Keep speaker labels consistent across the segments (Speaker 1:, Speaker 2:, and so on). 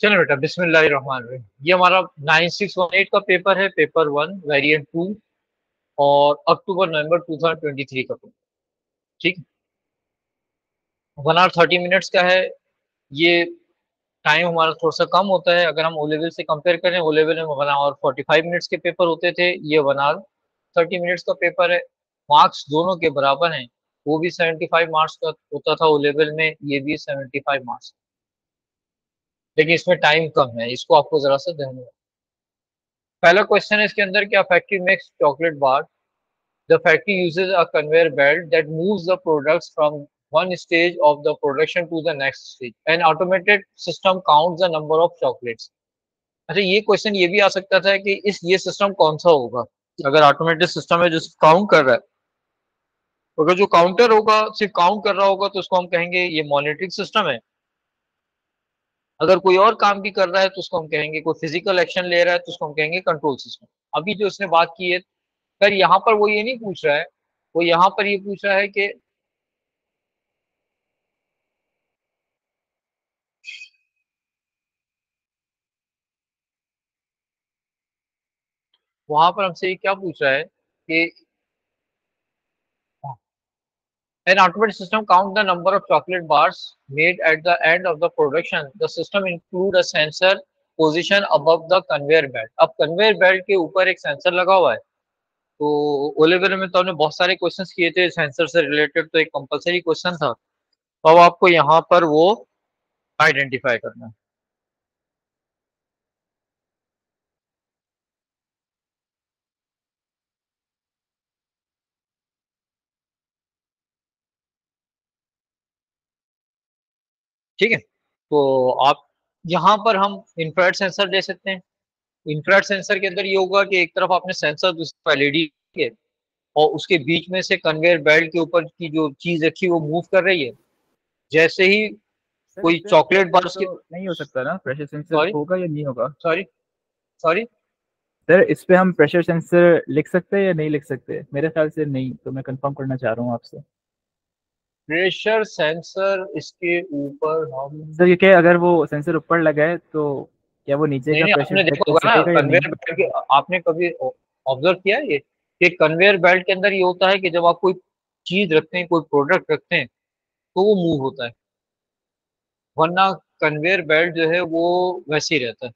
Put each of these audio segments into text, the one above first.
Speaker 1: चलो बेटा, बिस्मिल्लाहिर्रहमानिर्रहीम। ये हमारा 9618 का पेपर है, पेपर 1 वेरिएंट 2, और अक्टूबर नवंबर 2023 का पेपर। ठीक, 1 आवर 30 मिनट्स का है। ये टाइम हमारा थोड़ा सा कम होता है अगर हम ओ लेवल से कंपेयर करें। ओ लेवल में 1 आवर 45 मिनट्स के पेपर होते थे, ये 1 आवर 30 मिनट्स का पेपर है। मार्क्स दोनों के बराबर हैं। वो भी 75 मार्क्स का होता था ओ लेवल में, ये भी 75 मार्क्स। लेकिन इसमें टाइम कम है, इसको आपको जरा सा ध्यान में। पहला क्वेश्चन है इसके अंदर, क्या factory makes chocolate bar? The factory uses a conveyor belt that moves the products from one stage of the production to the next stage. An automated system counts the number of chocolates. अच्छा, ये question ये भी आ सकता था कि ये system कौन सा होगा। अगर ऑटोमेटेड सिस्टम है जो काउंट कर रहा है, अगर जो काउंटर होगा सिर्फ काउंट कर रहा होगा तो उसको हम कहेंगे ये मॉनिटरिंग सिस्टम है। अगर कोई और काम भी कर रहा है तो उसको हम कहेंगे, कोई फिजिकल एक्शन ले रहा है तो उसको हम कहेंगे कंट्रोल सिस्टम। अभी जो इसने बात की है, पर यहाँ पर वो ये नहीं पूछ रहा है, वो यहाँ पर ये पूछ रहा है कि वहां पर हमसे ये क्या पूछ रहा है कि an automated system count the number of chocolate bars made at the end of the production. The system include a sensor position above the conveyor belt. अब conveyor belt के ऊपर एक सेंसर लगा हुआ है। तो ओ लेवल में तो हमने बहुत सारे क्वेश्चंस किए थे सेंसर से रिलेटेड, तो एक कंपलसरी क्वेश्चन था। तो अब आपको यहाँ पर वो आइडेंटिफाई करना है। ठीक है, तो आप यहाँ पर हम इंफ्रारेड सेंसर दे सकते हैं। इंफ्रारेड सेंसर के अंदर ये होगा कि एक तरफ आपने सेंसर, दूसरी एलईडी है, और उसके बीच में से कन्वेयर बेल्ट के ऊपर की जो चीज रखी वो मूव कर रही है। जैसे ही
Speaker 2: सर इस
Speaker 1: कोई
Speaker 2: पे हम
Speaker 1: चॉकलेट
Speaker 2: सेंसर
Speaker 1: बार्स
Speaker 2: तो
Speaker 1: की,
Speaker 2: नहीं हो सकता ना, प्रेशर सेंसर
Speaker 1: सॉरी
Speaker 2: होगा या नहीं होगा?
Speaker 1: सॉरी सॉरी
Speaker 2: सर इस पे हम प्रेशर सेंसर लिख सकते हैं या नहीं लिख सकते? मेरे ख्याल से नहीं, तो मैं कंफर्म करना चाह रहा हूँ आपसे।
Speaker 1: प्रेशर सेंसर इसके ऊपर हम,
Speaker 2: सर क्योंकि अगर वो सेंसर ऊपर लगा है तो क्या वो नीचे
Speaker 1: नहीं
Speaker 2: का
Speaker 1: नहीं,
Speaker 2: प्रेशर
Speaker 1: आपने
Speaker 2: डिटेक्ट
Speaker 1: देखा
Speaker 2: कर
Speaker 1: होगा ना
Speaker 2: सकेगा या नहीं?
Speaker 1: कन्वेयर बेल्ट के, आपने कभी ऑब्जर्व किया है ये कि कन्वेयर बेल्ट के अंदर ये होता है कि जब आप कोई चीज रखते हैं, कोई प्रोडक्ट रखते हैं, तो वो मूव होता है। वरना कन्वेयर बेल्ट जो है वो वैसे ही रहता है,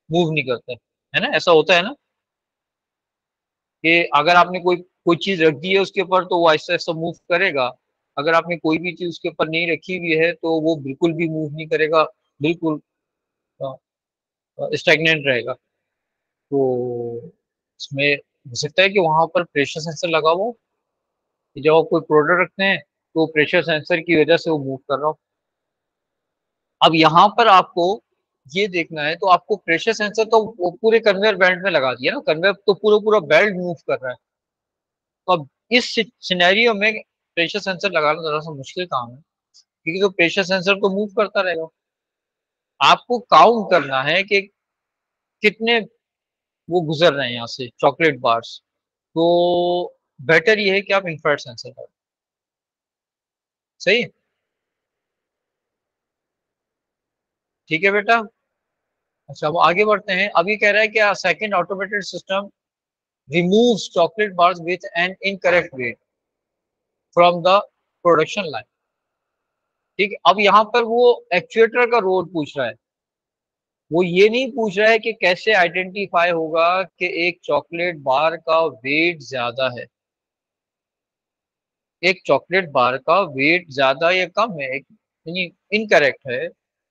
Speaker 1: मूव नहीं करता है ना, ऐसा होता है ना कि अगर आपने कोई कोई चीज रख दी है उसके ऊपर तो वो आहिस्ता आहिस्ता मूव करेगा। अगर आपने कोई भी चीज उसके ऊपर नहीं रखी हुई है तो वो बिल्कुल भी मूव नहीं करेगा, बिल्कुल स्टैग्नेंट रहेगा। तो इसमें हो सकता है कि वहां पर प्रेशर सेंसर लगा हो, कि जब आप कोई प्रोडक्ट रखते हैं तो प्रेशर सेंसर की वजह से वो मूव कर रहा हो। अब यहाँ पर आपको ये देखना है, तो आपको प्रेशर सेंसर तो वो पूरे कन्वेयर बेल्ट में लगा दिया ना, कन्वेयर तो पूरा पूरा बेल्ट मूव कर रहा है। तो अब इस सिनेरियो में प्रेशर सेंसर लगाना जरा सा मुश्किल काम है, क्योंकि तो प्रेशर सेंसर तो मूव करता रहेगा। आपको काउंट करना है कि कितने वो गुजर रहे हैं यहाँ से चॉकलेट बार्स। तो बेटर ये है कि आप इंफ्रारेड सेंसर करें। सही है, ठीक है बेटा। अच्छा, वो आगे बढ़ते हैं। अभी कह रहा है कि second automated system removes chocolate bars with an incorrect weight from the production line. ठीक है, अब यहाँ पर वो एक्चुएटर का रोल पूछ रहा है। वो ये नहीं पूछ रहा है कि कैसे आइडेंटिफाई होगा कि एक चॉकलेट बार का वेट ज्यादा है, एक चॉकलेट बार का वेट ज्यादा या कम है, इनकरेक्ट है।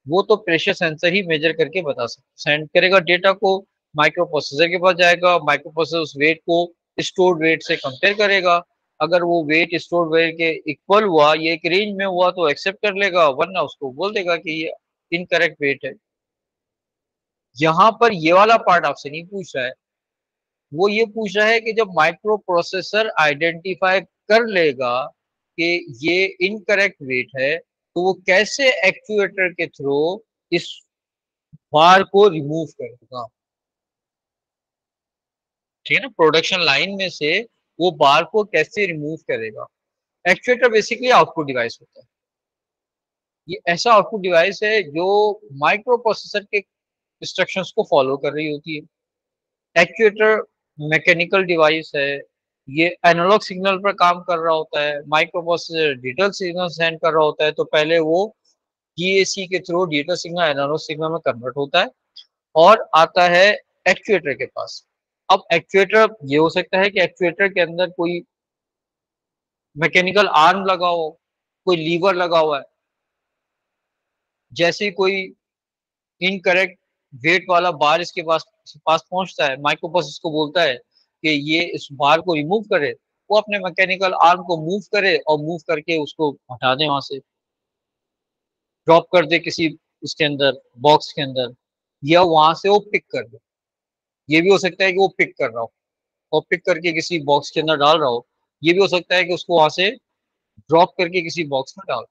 Speaker 1: वो तो प्रेशर सेंसर ही मेजर करके बता सकता, सेंड करेगा डेटा को, माइक्रो प्रोसेसर के पास जाएगा, माइक्रो प्रोसेसर उस वेट को स्टोर्ड वेट से कंपेयर करेगा। अगर वो वेट स्टोर्ड वेट के इक्वल हुआ, ये एक रेंज में हुआ तो एक्सेप्ट कर लेगा, वरना उसको बोल देगा कि ये इनकरेक्ट वेट है। यहाँ पर ये वाला पार्ट आपसे नहीं पूछ रहा है। वो ये पूछ रहा है कि जब माइक्रो प्रोसेसर आइडेंटिफाई कर लेगा कि ये इनकरेक्ट वेट है, तो वो कैसे एक्चुएटर के थ्रू इस बार को रिमूव करेगा। ठीक है ना, प्रोडक्शन लाइन में से वो बार को कैसे रिमूव करेगा। एक्चुएटर बेसिकली आउटपुट डिवाइस होता है। ये ऐसा आउटपुट डिवाइस है जो माइक्रो प्रोसेसर के इंस्ट्रक्शंस को फॉलो कर रही होती है। एक्चुएटर मैकेनिकल डिवाइस है, ये एनालॉग सिग्नल पर काम कर रहा होता है, micro processor digital signal send कर रहा होता है, तो पहले वो डीएसी के through digital signal analog signal में कन्वर्ट होता है और आता है एक्चुएटर के पास। अब एक्चुएटर ये हो सकता है कि एक्चुएटर के अंदर कोई मैकेनिकल आर्म लगा हो, कोई लीवर लगा हुआ है, जैसे कोई इनकरेक्ट वेट वाला बार इसके पास पास पहुंचता है, माइक्रो प्रोसेसर को बोलता है कि ये इस बार को रिमूव करे, वो अपने मैकेनिकल आर्म को मूव करे और मूव करके उसको हटा दे, वहां से ड्रॉप कर दे किसी उसके अंदर बॉक्स के अंदर, या वहां से वो पिक कर दे। ये भी हो सकता है कि वो पिक कर रहा हो और पिक करके किसी बॉक्स के अंदर डाल रहा हो, ये भी हो सकता है कि उसको वहां से ड्रॉप करके किसी बॉक्स में डाल।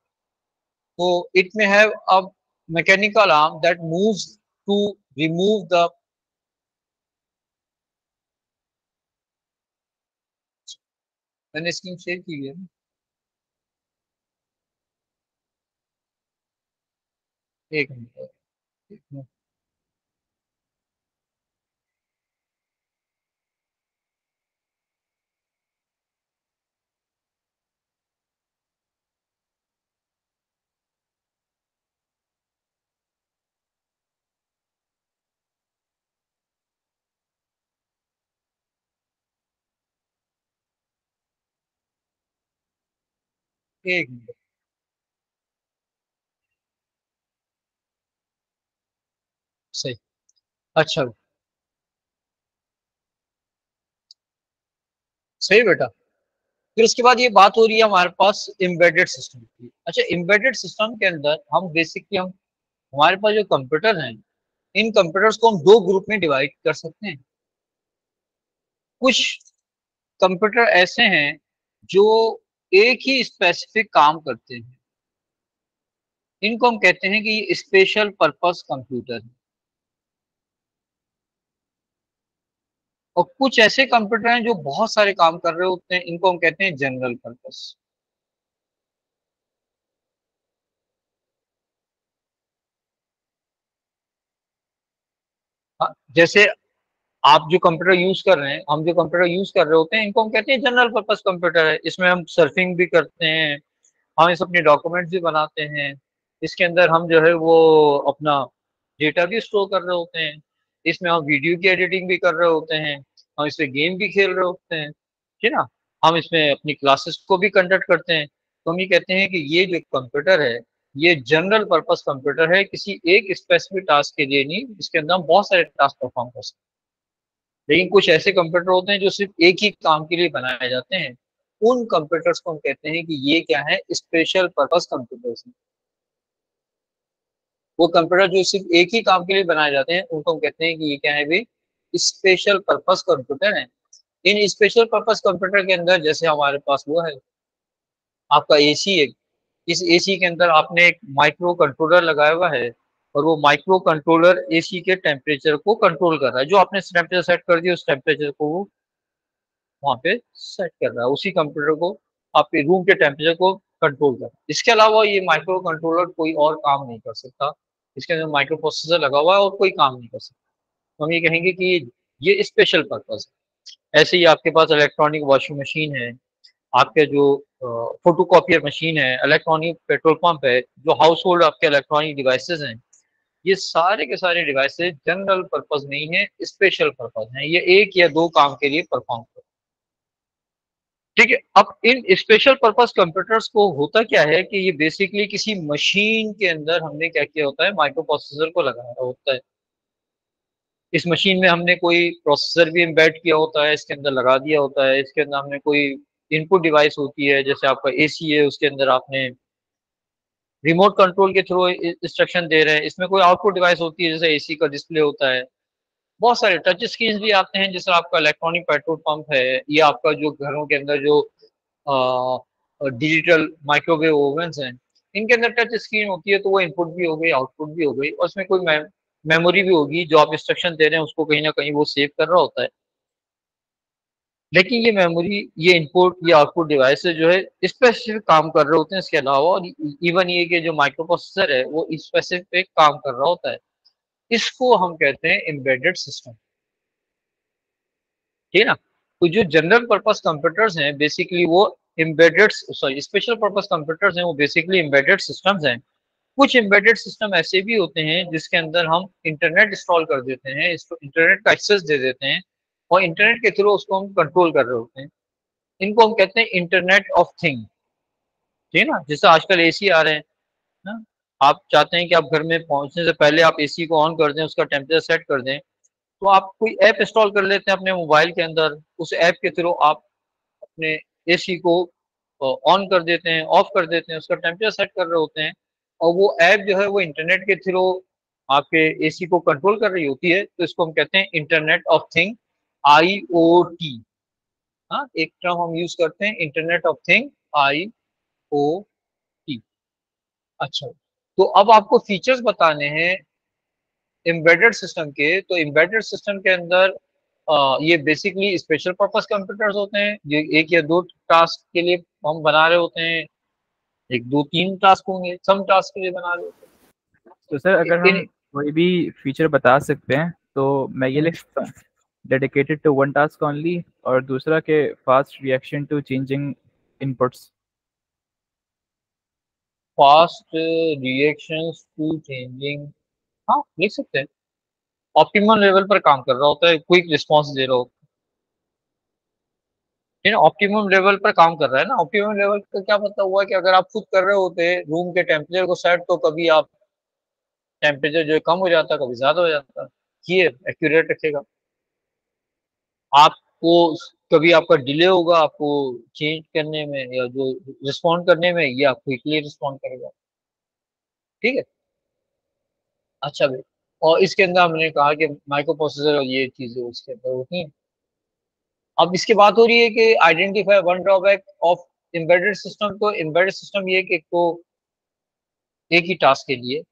Speaker 1: तो it may have a mechanical arm that moves to remove the. मैंने स्क्रीन शेयर की है। एक मिनट, एक मिनट। एक मिनट। सही। अच्छा। सही बेटा। फिर उसके बाद ये बात हो रही है हमारे पास एम्बेडेड सिस्टम की। अच्छा, एम्बेडेड सिस्टम के अंदर हम बेसिकली हम हमारे पास जो कंप्यूटर हैं, इन कंप्यूटर्स को हम दो ग्रुप में डिवाइड कर सकते हैं। कुछ कंप्यूटर ऐसे हैं जो एक ही स्पेसिफिक काम करते हैं, इनको हम कहते हैं कि ये स्पेशल पर्पस कंप्यूटर है। और कुछ ऐसे कंप्यूटर हैं जो बहुत सारे काम कर रहे होते हैं, इनको हम कहते हैं जनरल पर्पस। जैसे आप जो कंप्यूटर यूज कर रहे हैं, हम जो कंप्यूटर यूज कर रहे होते हैं, इनको हम कहते हैं जनरल पर्पस कंप्यूटर है। इसमें हम सर्फिंग भी करते हैं, हम इस अपने डॉक्यूमेंट्स भी बनाते हैं, इसके अंदर हम जो है वो अपना डेटा भी स्टोर कर रहे होते हैं, इसमें हम वीडियो की एडिटिंग भी कर रहे होते हैं, हम इसमें गेम भी खेल रहे होते हैं, ठीक है ना। हम इसमें अपनी क्लासेस को भी कंडक्ट करते हैं। तो हम ये कहते हैं कि ये जो कंप्यूटर है, ये जनरल पर्पस कंप्यूटर है, किसी एक स्पेसिफिक टास्क के लिए नहीं, इसके अंदर हम बहुत सारे टास्क परफॉर्म कर सकते हैं। लेकिन कुछ ऐसे कंप्यूटर होते हैं जो सिर्फ एक ही काम के लिए बनाए जाते हैं, उन कंप्यूटर्स को हम कहते हैं कि ये क्या है, स्पेशल पर्पस कंप्यूटर्स। वो कंप्यूटर जो सिर्फ एक ही काम के लिए बनाए जाते हैं, उनको हम कहते हैं कि ये क्या है भी, स्पेशल पर्पस कंप्यूटर है। इन स्पेशल पर्पस कंप्यूटर के अंदर जैसे हमारे पास वो है आपका एसी है। इस एसी के अंदर आपने एक माइक्रो कंट्रोलर लगाया हुआ है, और वो माइक्रो कंट्रोलर एसी के टेम्परेचर को कंट्रोल कर रहा है। जो आपने टेम्परेचर सेट कर दिया, उस टेम्परेचर को वो वहाँ पे सेट कर रहा है, उसी कंप्यूटर को आपके रूम के टेम्परेचर को कंट्रोल कर रहा है। इसके अलावा ये माइक्रो कंट्रोलर कोई और काम नहीं कर सकता, इसके अंदर माइक्रो प्रोसेसर लगा हुआ है और कोई काम नहीं कर सकता। तो हम ये कहेंगे कि ये स्पेशल पर्पज है। ऐसे ही आपके पास इलेक्ट्रॉनिक वॉशिंग मशीन है, आपके जो फोटो कॉपियर मशीन है, इलेक्ट्रॉनिक पेट्रोल पंप है, जो हाउस होल्ड आपके इलेक्ट्रॉनिक डिवाइसेज हैं, ये सारे के सारे डिवाइसेज जनरल पर्पज नहीं है, स्पेशल पर्पज है। ये एक या दो काम के लिए परफॉर्म करते हैं। ठीक है। अब इन स्पेशल पर्पस कंप्यूटर्स को होता क्या है कि ये बेसिकली किसी मशीन के अंदर हमने क्या किया होता है, माइक्रो प्रोसेसर को लगाया होता है। इस मशीन में हमने कोई प्रोसेसर भी एम्बेड किया होता है, इसके अंदर लगा दिया होता है। इसके अंदर हमने कोई इनपुट डिवाइस होती है, जैसे आपका एसी है, उसके अंदर आपने रिमोट कंट्रोल के थ्रू इंस्ट्रक्शन दे रहे हैं। इसमें कोई आउटपुट डिवाइस होती है, जैसे एसी का डिस्प्ले होता है। बहुत सारे टच स्क्रीन भी आते हैं, जैसे आपका इलेक्ट्रॉनिक पेट्रोल पंप है, या आपका जो घरों के अंदर जो डिजिटल माइक्रोवेव ओवन्स हैं, इनके अंदर टच स्क्रीन होती है, तो वो इनपुट भी हो गई, आउटपुट भी हो गई, और उसमें कोई मेमोरी भी होगी, जो आप इंस्ट्रक्शन दे रहे हैं उसको कहीं ना कहीं वो सेव कर रहा होता है। लेकिन ये मेमोरी, ये इनपुट, ये आउटपुट डिवाइसेस जो है स्पेसिफिक काम कर रहे होते हैं इसके अलावा, और इवन ये कि जो माइक्रो प्रोसेसर है वो स्पेसिफिक काम कर रहा होता है। इसको हम कहते हैं एम्बेडेड सिस्टम, ठीक है ना। तो जो जनरल पर्पस कंप्यूटर्स हैं बेसिकली वो embedded, sorry special purpose computers हैं वो बेसिकली एम्बेडेड सिस्टम्स हैं। कुछ एम्बेडेड सिस्टम ऐसे भी होते हैं जिसके अंदर हम इंटरनेट इंस्टॉल कर देते हैं, इसको इंटरनेट का एक्सेस दे देते हैं और इंटरनेट के थ्रू उसको हम कंट्रोल कर रहे होते हैं। इनको हम कहते हैं इंटरनेट ऑफ थिंग, ठीक है ना। जैसे आजकल एसी आ रहे हैं ना, आप चाहते हैं कि आप घर में पहुंचने से पहले आप एसी को ऑन कर दें, उसका टेम्परेचर सेट कर दें, तो आप कोई ऐप इंस्टॉल कर लेते हैं अपने मोबाइल के अंदर, उस ऐप के थ्रू आप अपने एसी को ऑन कर देते हैं, ऑफ कर देते हैं, उसका टेम्परेचर सेट कर रहे होते हैं, और वो ऐप जो है वो इंटरनेट के थ्रू आपके एसी को कंट्रोल कर रही होती है। तो इसको हम कहते हैं इंटरनेट ऑफ थिंग, IoT। हाँ, एक टर्म हम यूज करते हैं इंटरनेट ऑफ थिंग, IoT। अच्छा, तो अब आपको फीचर्स बताने हैं एम्बेडेड सिस्टम के। तो एम्बेडेड सिस्टम के अंदर ये बेसिकली स्पेशल पर्पस कंप्यूटर्स होते हैं, ये एक या दो टास्क के लिए हम बना रहे होते हैं, एक दो तीन टास्क होंगे, सम टास्क के लिए बना रहे होते
Speaker 2: तो सर
Speaker 1: हैं।
Speaker 2: अगर हम कोई भी फीचर बता सकते हैं तो मैं ये लिख सकता हूँ, dedicated to one task only, और दूसरा के fast reaction to changing inputs.
Speaker 1: Fast reactions to changing, हाँ लिख सकते हैं। ऑप्टिमम लेवल पर काम कर रहा होता है, क्विक रिस्पॉन्स दे रहा होता है ना। ऑप्टिमम लेवल पर काम कर रहा है ना। ऑप्टिमम लेवल का क्या मतलब हुआ कि अगर आप खुद कर रहे होते रूम के टेम्परेचर को सेट, तो कभी आप टेम्परेचर जो है कम हो जाता, कभी ज्यादा हो जाता, ये एक्यूरेट रखेगा आपको। कभी आपका डिले होगा आपको चेंज करने में या जो रिस्पॉन्ड करने में, ये आप क्विकली रिस्पॉन्ड करेगा, ठीक है। अच्छा भाई, और इसके अंदर हमने कहा कि माइक्रो प्रोसेसर और ये चीजें उसके अंदर होती हैं। अब इसकी बात हो रही है कि identify one drawback of embedded system. तो एम्बेडेड सिस्टम ये कि एक तो एक ही टास्क के लिए,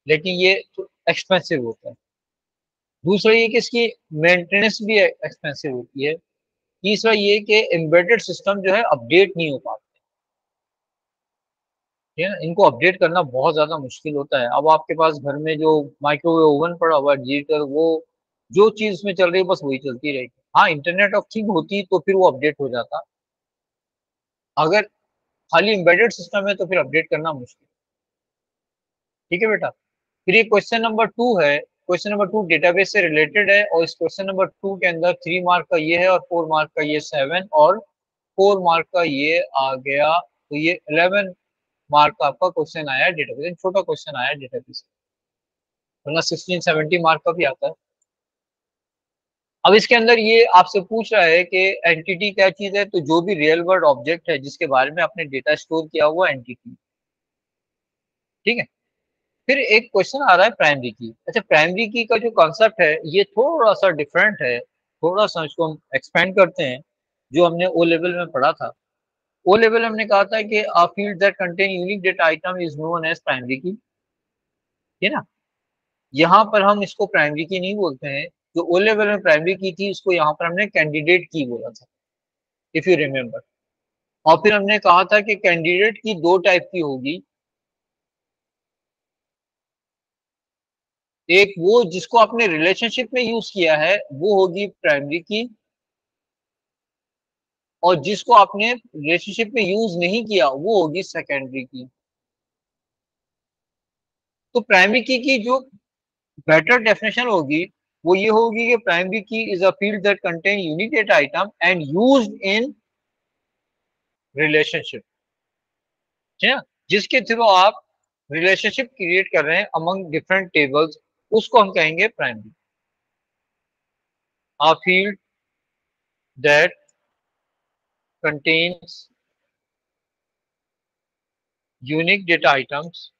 Speaker 1: लेकिन ये एक्सपेंसिव होता है। दूसरा ये कि इसकी मेंटेनेंस भी एक्सपेंसिव होती है। तीसरा ये कि एम्बेडेड सिस्टम जो है अपडेट नहीं हो पाता, ठीक है ना। इनको अपडेट करना बहुत ज्यादा मुश्किल होता है। अब आपके पास घर में जो माइक्रोवेव ओवन पड़ा हुआ है डिजिटल, वो जो चीज उसमें चल रही है बस वही चलती रहेगी। हाँ, इंटरनेट ऑफ थिंग होती तो फिर वो अपडेट हो जाता, अगर खाली एम्बेडेड सिस्टम है तो फिर अपडेट करना मुश्किल, ठीक है बेटा। फिर ये क्वेश्चन नंबर 2 है। क्वेश्चन नंबर 2 डेटाबेस से रिलेटेड है, और इस क्वेश्चन नंबर 2 के अंदर 3 मार्क का ये है और 4 मार्क का ये 7 और 4 मार्क का ये आ गया, तो ये 11 मार्क का आपका क्वेश्चन आया है डेटाबेस। छोटा क्वेश्चन आया है डेटाबेस, वरना 16-17 मार्क का भी आता है। अब इसके अंदर ये आपसे पूछ रहा है कि एंटिटी क्या चीज है। तो जो भी रियल वर्ल्ड ऑब्जेक्ट है जिसके बारे में आपने डेटा स्टोर किया हुआ एंटिटी, ठीक है। फिर एक क्वेश्चन आ रहा है प्राइमरी की। अच्छा, प्राइमरी की का जो कॉन्सेप्ट है ये थोड़ा सा डिफरेंट है, थोड़ा सा इसको हम एक्सपेंड करते हैं। जो हमने ओ लेवल में पढ़ा था, ओ लेवल हमने कहा था कि a field that contain unique data item is known as primary key, है ना। यहाँ पर हम इसको प्राइमरी की नहीं बोलते हैं। जो ओ लेवल में प्राइमरी की थी उसको यहाँ पर हमने कैंडिडेट की बोला था, इफ यू रिमेम्बर। और फिर हमने कहा था कि कैंडिडेट की दो टाइप की होगी, एक वो जिसको आपने रिलेशनशिप में यूज किया है वो होगी प्राइमरी की, और जिसको आपने रिलेशनशिप में यूज नहीं किया वो होगी सेकेंडरी की। तो प्राइमरी की जो बेटर डेफिनेशन होगी वो ये होगी कि प्राइमरी की is a field that contain unique data item and used in relationship, ठीक है। जिसके थ्रू आप रिलेशनशिप क्रिएट कर रहे हैं अमंग डिफरेंट टेबल्स, उसको हम कहेंगे primary. A field that contains unique data items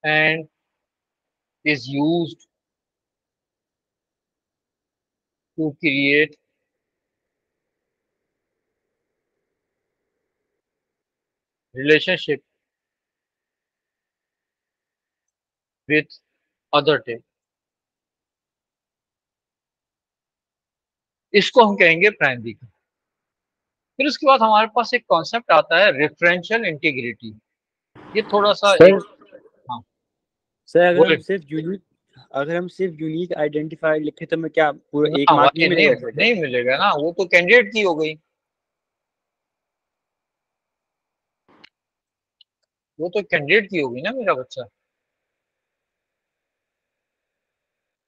Speaker 1: and is used to create relationship with other table, इसको हम कहेंगे प्राइमरी की। फिर उसके बाद हमारे पास एक कॉन्सेप्ट आता है रेफरेंशियल इंटीग्रिटी। ये थोड़ा सा एक,
Speaker 3: सर
Speaker 1: हाँ
Speaker 3: सर
Speaker 1: बोले
Speaker 3: अगर हम सिर्फ यूनिक आइडेंटिफायर लिखे तो मैं क्या पूरा एक
Speaker 1: ना,
Speaker 3: मार्क नहीं
Speaker 1: ये
Speaker 3: मिलेगा इसका क्या?
Speaker 1: नहीं मिलेगा ना, वो तो कैंडिडेट की हो गई, वो तो कैंडिडेट की होगी ना मेरा बच्चा,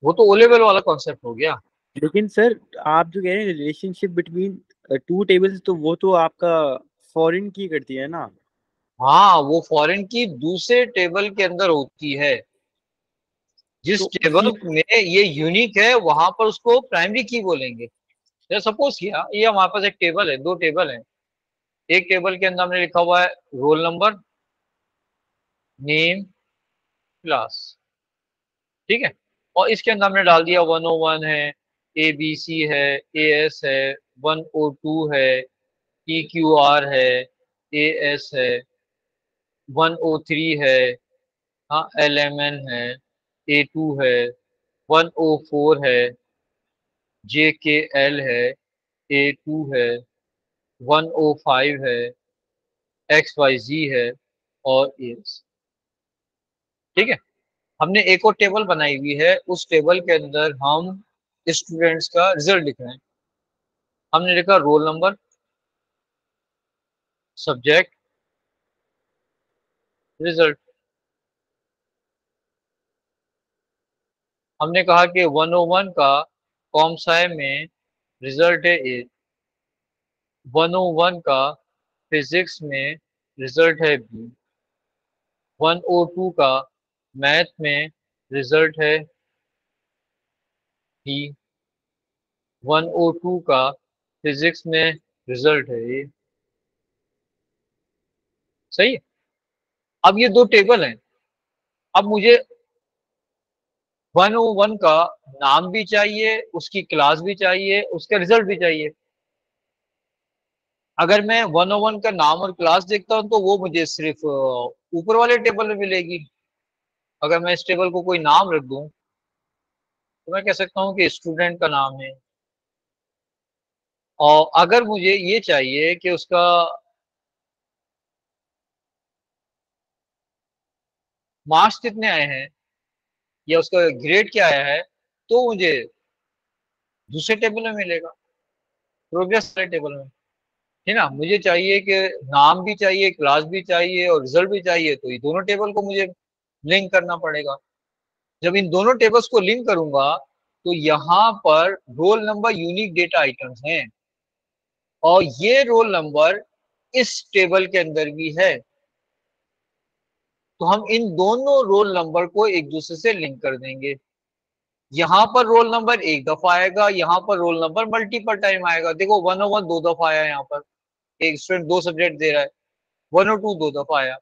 Speaker 1: वो तो ओ लेवल वाला कॉन्सेप्ट हो गया।
Speaker 3: लेकिन सर आप जो कह रहे हैं रिलेशनशिप बिटवीन टू टेबल्स, तो वो तो आपका फॉरेन की करती है ना?
Speaker 1: हाँ, वो फॉरेन की दूसरे टेबल के अंदर होती है। जिस
Speaker 3: तो
Speaker 1: टेबल
Speaker 3: इसी
Speaker 1: में ये यूनिक है वहां पर उसको प्राइमरी की बोलेंगे। जैसे सपोज किया ये हमारे पास एक टेबल है, दो टेबल है। एक टेबल के अंदर हमने लिखा हुआ है रोल नंबर, नेम, क्लास, ठीक है। और इसके अंदर हमने डाल दिया 101 है, ABC है, AS है, 102 है, PQR है, AS है, 103 है, हाँ LMN है, A2 है, 104 है, JKL है, A2 है, 105 है, XYZ है, और AS, ठीक है। हमने एक और टेबल बनाई हुई है, उस टेबल के अंदर हम स्टूडेंट्स का रिजल्ट लिख रहे हैं। हमने लिखा रोल नंबर, सब्जेक्ट, रिजल्ट। हमने कहा कि 101 का कॉम साइ में रिजल्ट है ए, 101 का फिजिक्स में रिजल्ट है बी, 102 का मैथ में रिजल्ट है बी, 102 का फिजिक्स में रिजल्ट है ए। सही है। अब ये दो टेबल हैं, अब मुझे 101 का नाम भी चाहिए, उसकी क्लास भी चाहिए, उसका रिजल्ट भी चाहिए। अगर मैं 101 का नाम और क्लास देखता हूं तो वो मुझे सिर्फ ऊपर वाले टेबल में मिलेगी। अगर मैं इस टेबल को कोई नाम रख दूं तो मैं कह सकता हूं कि स्टूडेंट का नाम है। और अगर मुझे ये चाहिए कि उसका मार्क्स कितने आए हैं या उसका ग्रेड क्या आया है, तो मुझे दूसरे टेबल में मिलेगा, प्रोग्रेस वाले टेबल में, है ना। मुझे चाहिए कि नाम भी चाहिए, क्लास भी चाहिए और रिजल्ट भी चाहिए, तो ये दोनों टेबल को मुझे लिंक करना पड़ेगा। जब इन दोनों टेबल्स को लिंक करूंगा तो यहाँ पर roll number unique data items हैं, और ये रोल नंबर इस टेबल के अंदर भी है। तो हम इन दोनों रोल नंबर को एक दूसरे से लिंक कर देंगे। यहाँ पर रोल नंबर एक दफा आएगा, यहाँ पर रोल नंबर मल्टीपल टाइम आएगा। देखो 101 दो दफा आया, यहाँ पर एक स्टूडेंट दो सब्जेक्ट दे रहा है, 102 दो दफा आया।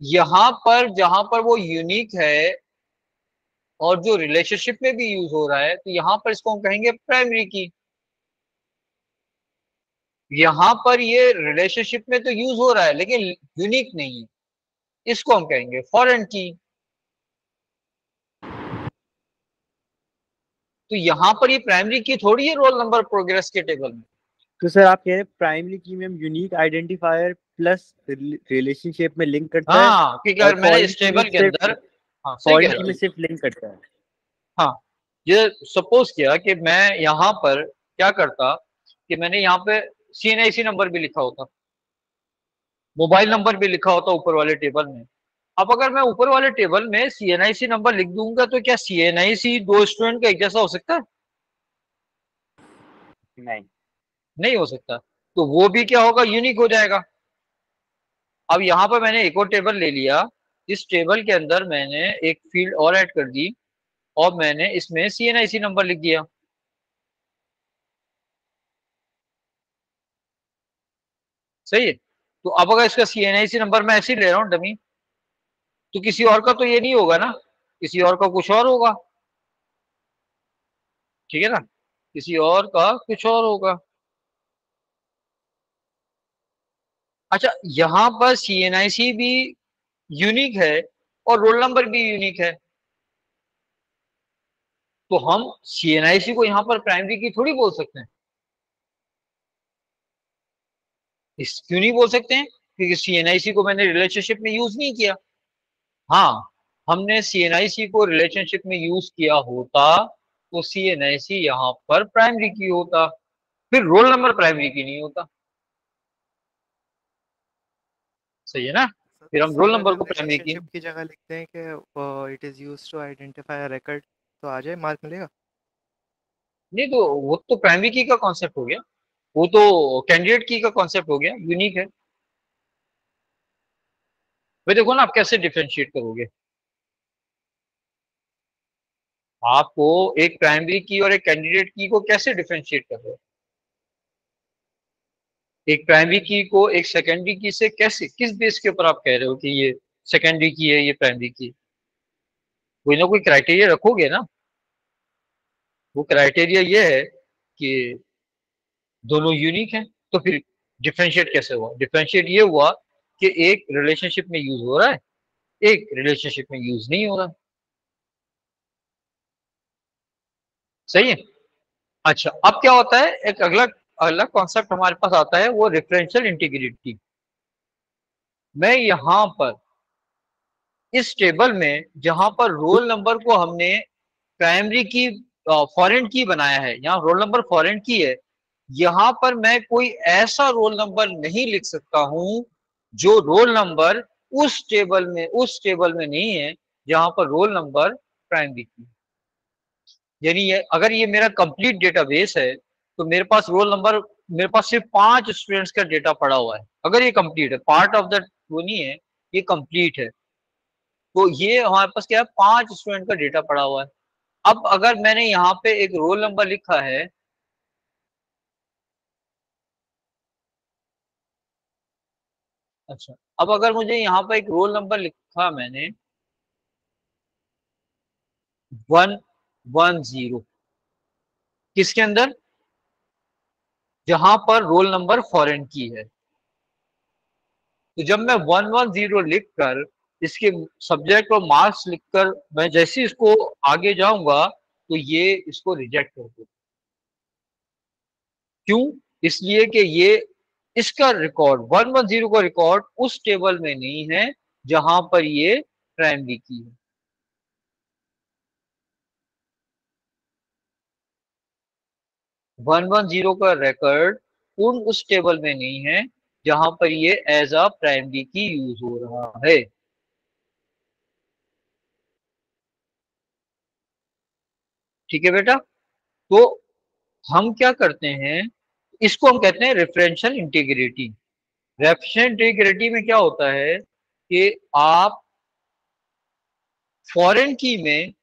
Speaker 1: यहाँ पर जहां पर वो यूनिक है और जो रिलेशनशिप में भी यूज हो रहा है, तो यहाँ पर इसको हम कहेंगे प्राइमरी की। यहाँ पर ये रिलेशनशिप में तो यूज हो रहा है लेकिन यूनिक नहीं है, इसको हम कहेंगे फॉरेन की। तो यहाँ पर ये प्राइमरी की थोड़ी है रोल नंबर प्रोग्रेस के टेबल में।
Speaker 3: तो सर आप कह रहे हैं प्राइमरी की में हम यूनिक आइडेंटिफायर प्लस रिलेशनशिप में लिंक करता है,
Speaker 1: हाँ, क्योंकि
Speaker 3: और
Speaker 1: अगर मैंने इस टेबल के अंदर, हाँ सही कह
Speaker 3: फॉरेन
Speaker 1: रहे
Speaker 3: की में
Speaker 1: हो।
Speaker 3: सिर्फ लिंक करता है।
Speaker 1: हाँ, ये सपोज किया कि मैं यहाँ पर क्या करता कि मैंने यहाँ पे CNIC नंबर भी लिखा होता, मोबाइल नंबर भी लिखा होता ऊपर वाले टेबल में। अब अगर मैं ऊपर वाले टेबल में CNIC नंबर लिख दूंगा तो क्या CNIC दो स्टूडेंट का एक जैसा हो सकता है?
Speaker 3: नहीं।
Speaker 1: नहीं हो सकता। तो वो भी क्या होगा, यूनिक हो जाएगा। अब यहाँ पर मैंने एक और टेबल ले लिया, इस टेबल के अंदर मैंने एक फील्ड और ऐड कर दी और मैंने इसमें CNIC नंबर लिख दिया। सही है। तो अब अगर इसका CNIC नंबर मैं ऐसे ही ले रहा हूँ डमी, तो किसी और का तो ये नहीं होगा ना, किसी और का कुछ और होगा, ठीक है ना, किसी और का कुछ और होगा। अच्छा, यहाँ पर CNIC भी यूनिक है और रोल नंबर भी यूनिक है, तो हम CNIC को यहाँ पर प्राइमरी की थोड़ी बोल सकते हैं। इस क्यों नहीं बोल सकते हैं? क्योंकि CNIC को मैंने रिलेशनशिप में यूज नहीं किया। हाँ, हमने CNIC को रिलेशनशिप में यूज किया होता तो CNIC यहाँ पर प्राइमरी की होता, फिर रोल नंबर प्राइमरी की नहीं होता। सही है ना? फिर हम रोल
Speaker 4: सर
Speaker 1: नंबर
Speaker 4: अगर
Speaker 1: को प्राइमरी की।
Speaker 4: रिलेशनशिप की जगह लिखते हैं कि it is used to identify a record, तो आ जाए, मार्क मिलेगा?
Speaker 1: नहीं तो वो तो प्राइमरी की का कॉन्सेप्ट हो गया, वो तो कैंडिडेट की का कॉन्सेप्ट हो गया, यूनिक है। भाई देखो ना, आप कैसे डिफरेंशिएट करोगे? आपको एक प्राइमरी की और एक कैंडिडेट की को कैसे डिफरेंशिएट कर रहे हो? एक प्राइमरी की को एक सेकेंडरी की से कैसे, किस बेस के ऊपर आप कह रहे हो कि ये सेकेंडरी की है, ये प्राइमरी की? कोई ना कोई क्राइटेरिया रखोगे ना। वो क्राइटेरिया ये है कि दोनों यूनिक हैं, तो फिर डिफरेंशिएट कैसे हुआ? डिफरेंशिएट ये हुआ कि एक रिलेशनशिप में यूज हो रहा है, एक रिलेशनशिप में यूज नहीं हो रहा। सही है। अच्छा, अब क्या होता है, एक अगला अगला कॉन्सेप्ट हमारे पास आता है, वो रेफरेंशियल इंटीग्रिटी। मैं यहां पर इस टेबल में जहां पर रोल नंबर को हमने प्राइमरी की फॉरेन की बनाया है, यहाँ रोल नंबर फॉरेन की है, यहां पर मैं कोई ऐसा रोल नंबर नहीं लिख सकता हूं जो रोल नंबर उस टेबल में नहीं है जहां पर रोल नंबर प्राइमरी की। यानी ये अगर ये मेरा कंप्लीट डेटाबेस है तो मेरे पास रोल नंबर, मेरे पास सिर्फ 5 स्टूडेंट्स का डेटा पड़ा हुआ है। अगर ये कंप्लीट है, पार्ट ऑफ द वो नहीं है, ये कंप्लीट है, तो ये हमारे पास क्या है, 5 स्टूडेंट का डेटा पड़ा हुआ है। अब अगर मैंने यहाँ पे एक रोल नंबर लिखा है, अच्छा, अब अगर मुझे यहाँ पे एक रोल नंबर लिखा मैंने 110, किसके अंदर? जहां पर रोल नंबर फॉरेन की है। तो जब मैं 110 लिखकर इसके सब्जेक्ट और मार्क्स लिखकर मैं जैसे इसको आगे जाऊंगा तो ये इसको रिजेक्ट कर देगा। क्यों? इसलिए कि ये इसका रिकॉर्ड 110 का रिकॉर्ड उस टेबल में नहीं है जहां पर ये प्राइमरी की है। 110 का रिकॉर्ड उस टेबल में नहीं है जहां पर ये एज अ प्राइमरी की यूज हो रहा है। ठीक है बेटा? तो हम क्या करते हैं, इसको हम कहते हैं रेफरेंशियल इंटीग्रिटी। रेफरेंशियल इंटीग्रिटी में क्या होता है कि आप फॉरेन की में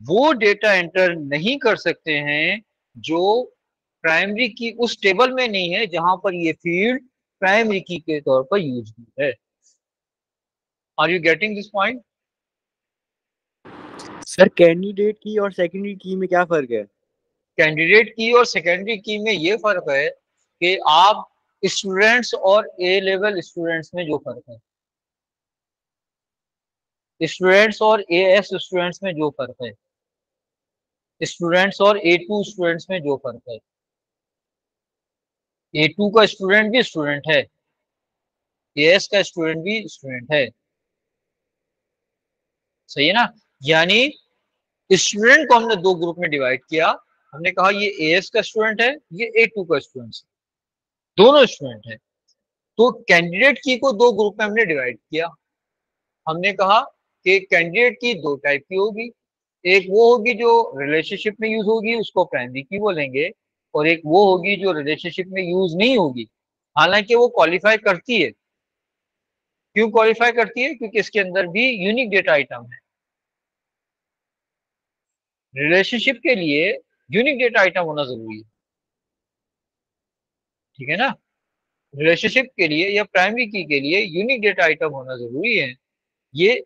Speaker 1: वो डेटा एंटर नहीं कर सकते हैं जो प्राइमरी की उस टेबल में नहीं है जहां पर ये फील्ड प्राइमरी की के तौर पर यूज हुई है। Are you getting this point?
Speaker 3: Sir candidate की और सेकेंडरी की में क्या फर्क है?
Speaker 1: कैंडिडेट की और सेकेंडरी की में ये फर्क है कि आप स्टूडेंट्स और ए लेवल स्टूडेंट्स में जो फर्क है, स्टूडेंट्स और एएस स्टूडेंट्स में जो फर्क है, स्टूडेंट्स और A2 स्टूडेंट्स में जो फर्क है, A2 का स्टूडेंट भी स्टूडेंट है, एएस का स्टूडेंट भी स्टूडेंट है। सही है ना? यानी स्टूडेंट को हमने दो ग्रुप में डिवाइड किया। हमने कहा ये एएस का स्टूडेंट है, ये A2 का स्टूडेंट है, दोनों स्टूडेंट है। तो कैंडिडेट की को दो ग्रुप में हमने डिवाइड किया। हमने कहा कि कैंडिडेट की दो टाइप की होगी, एक वो होगी जो रिलेशनशिप में यूज होगी, उसको प्राइमरी की बोलेंगे, और एक वो होगी जो रिलेशनशिप में यूज नहीं होगी, हालांकि वो क्वालिफाई करती है। क्यों क्वालिफाई करती है? क्योंकि इसके अंदर भी यूनिक डेटा आइटम है। रिलेशनशिप के लिए यूनिक डेटा आइटम होना जरूरी है। ठीक है ना? रिलेशनशिप के लिए या प्राइमरी की के लिए यूनिक डेटा आइटम होना जरूरी है। ये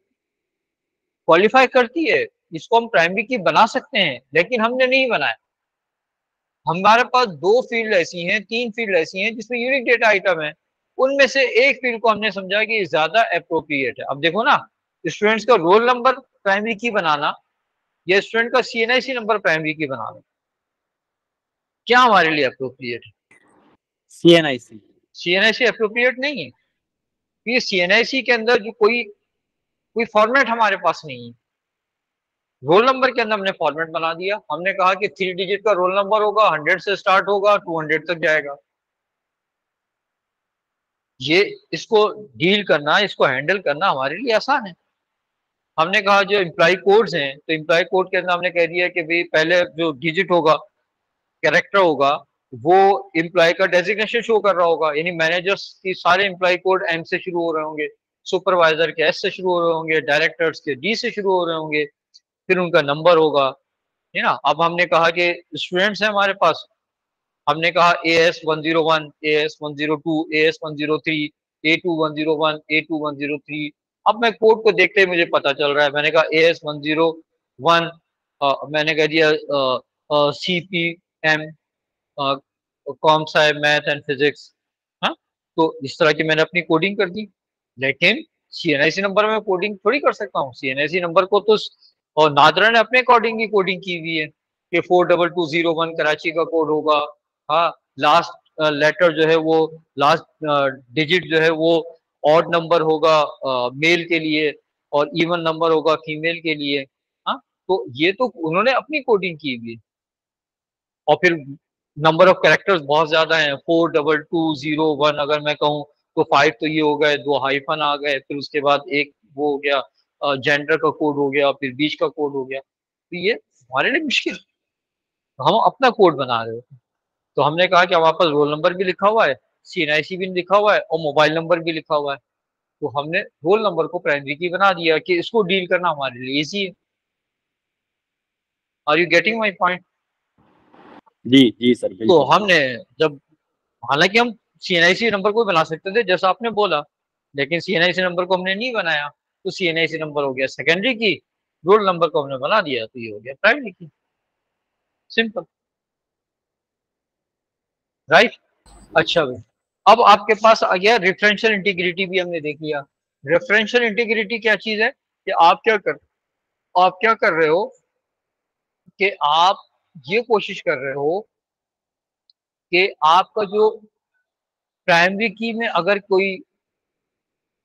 Speaker 1: क्वालिफाई करती है, इसको हम प्राइमरी की बना सकते हैं, लेकिन हमने नहीं बनाया। हमारे पास दो फील्ड ऐसी हैं, तीन फील्ड ऐसी हैं जिसमें यूनिक डेटा आइटम है, उनमें से एक फील्ड को हमने समझा कि ज्यादा अप्रोप्रिएट है। अब देखो ना, स्टूडेंट्स का रोल नंबर प्राइमरी की बनाना या स्टूडेंट का CNIC नंबर प्राइमरी की बनाना, क्या हमारे लिए अप्रोप्रिएट है?
Speaker 3: CNIC।
Speaker 1: CNIC अप्रोप्रिएट नहीं है, क्योंकि CNIC के अंदर जो कोई फॉर्मेट हमारे पास नहीं है। रोल नंबर के अंदर हमने फॉर्मेट बना दिया, हमने कहा कि 3 डिजिट का रोल नंबर होगा, 100 से स्टार्ट होगा, 200 तक जाएगा। ये इसको डील करना, इसको हैंडल करना हमारे लिए आसान है। हमने कहा जो एम्प्लॉय कोड्स हैं, तो एम्प्लॉय कोड के अंदर हमने कह दिया कि भाई पहले जो डिजिट होगा, कैरेक्टर होगा, वो एम्प्लॉय का डेजिग्नेशन शो कर रहा होगा, यानी मैनेजर्स की सारे एम्प्लॉय कोड M से शुरू हो रहे होंगे, सुपरवाइजर के S से शुरू हो रहे होंगे, डायरेक्टर्स के D से शुरू हो रहे होंगे, फिर उनका नंबर होगा, है ना। अब हमने कहा कि स्टूडेंट्स हैं हमारे पास, हमने कहा AS101, AS102, AS103, A2101, A2103। अब मैं कोड को देखते ही मुझे पता चल रहा है, मैंने कहा AS101, मैंने कह दिया CPM, कौन सा है, मैथ एंड फिजिक्स। हाँ, तो इस तरह की मैंने अपनी कोडिंग कर दी। लेकिन CNIC नंबर में कोडिंग थोड़ी कर सकता हूँ। CNIC नंबर को तो और नादरा ने अपने अकॉर्डिंग की कोडिंग की हुई है कि 42201 कराची का कोड होगा। हाँ, लास्ट लेटर जो है वो, लास्ट डिजिट जो है वो ऑड नंबर होगा मेल के लिए, और इवन नंबर होगा फीमेल के लिए। हाँ, तो ये तो उन्होंने अपनी कोडिंग की हुई है। और फिर नंबर ऑफ कैरेक्टर्स बहुत ज्यादा हैं, 42201 अगर मैं कहूँ तो 5 तो ये हो गए, 2 हाइफन आ गए, फिर उसके बाद एक वो हो गया जेंडर का कोड हो गया, फिर बीच का कोड हो गया। तो ये हमारे लिए मुश्किल, हम अपना कोड बना रहे हो। तो हमने कहा कि हमारे पास रोल नंबर भी लिखा हुआ है, CNIC भी लिखा हुआ है, और मोबाइल नंबर भी लिखा हुआ है। तो हमने रोल नंबर को प्राइमरी की बना दिया कि इसको डील करना हमारे लिए इजी है। Are you getting my point?
Speaker 3: जी जी सर,
Speaker 1: तो
Speaker 3: बिल्कुल।
Speaker 1: हमने जब, हालांकि हम CNIC नंबर को बना सकते थे जैसा आपने बोला, लेकिन CNIC नंबर को हमने नहीं बनाया, तो CNIC नंबर हो गया सेकेंडरी की, रोल नंबर को हमने बना दिया तो ये हो गया प्राइमरी की। Simple, right. अच्छा भाई, अब आपके पास आ गया रेफरेंशियल इंटीग्रिटी, भी हमने देख लिया। रेफरेंशियल इंटीग्रिटी क्या चीज है कि आप क्या कर रहे हो कि आप ये कोशिश कर रहे हो कि आपका जो प्राइमरी की में अगर कोई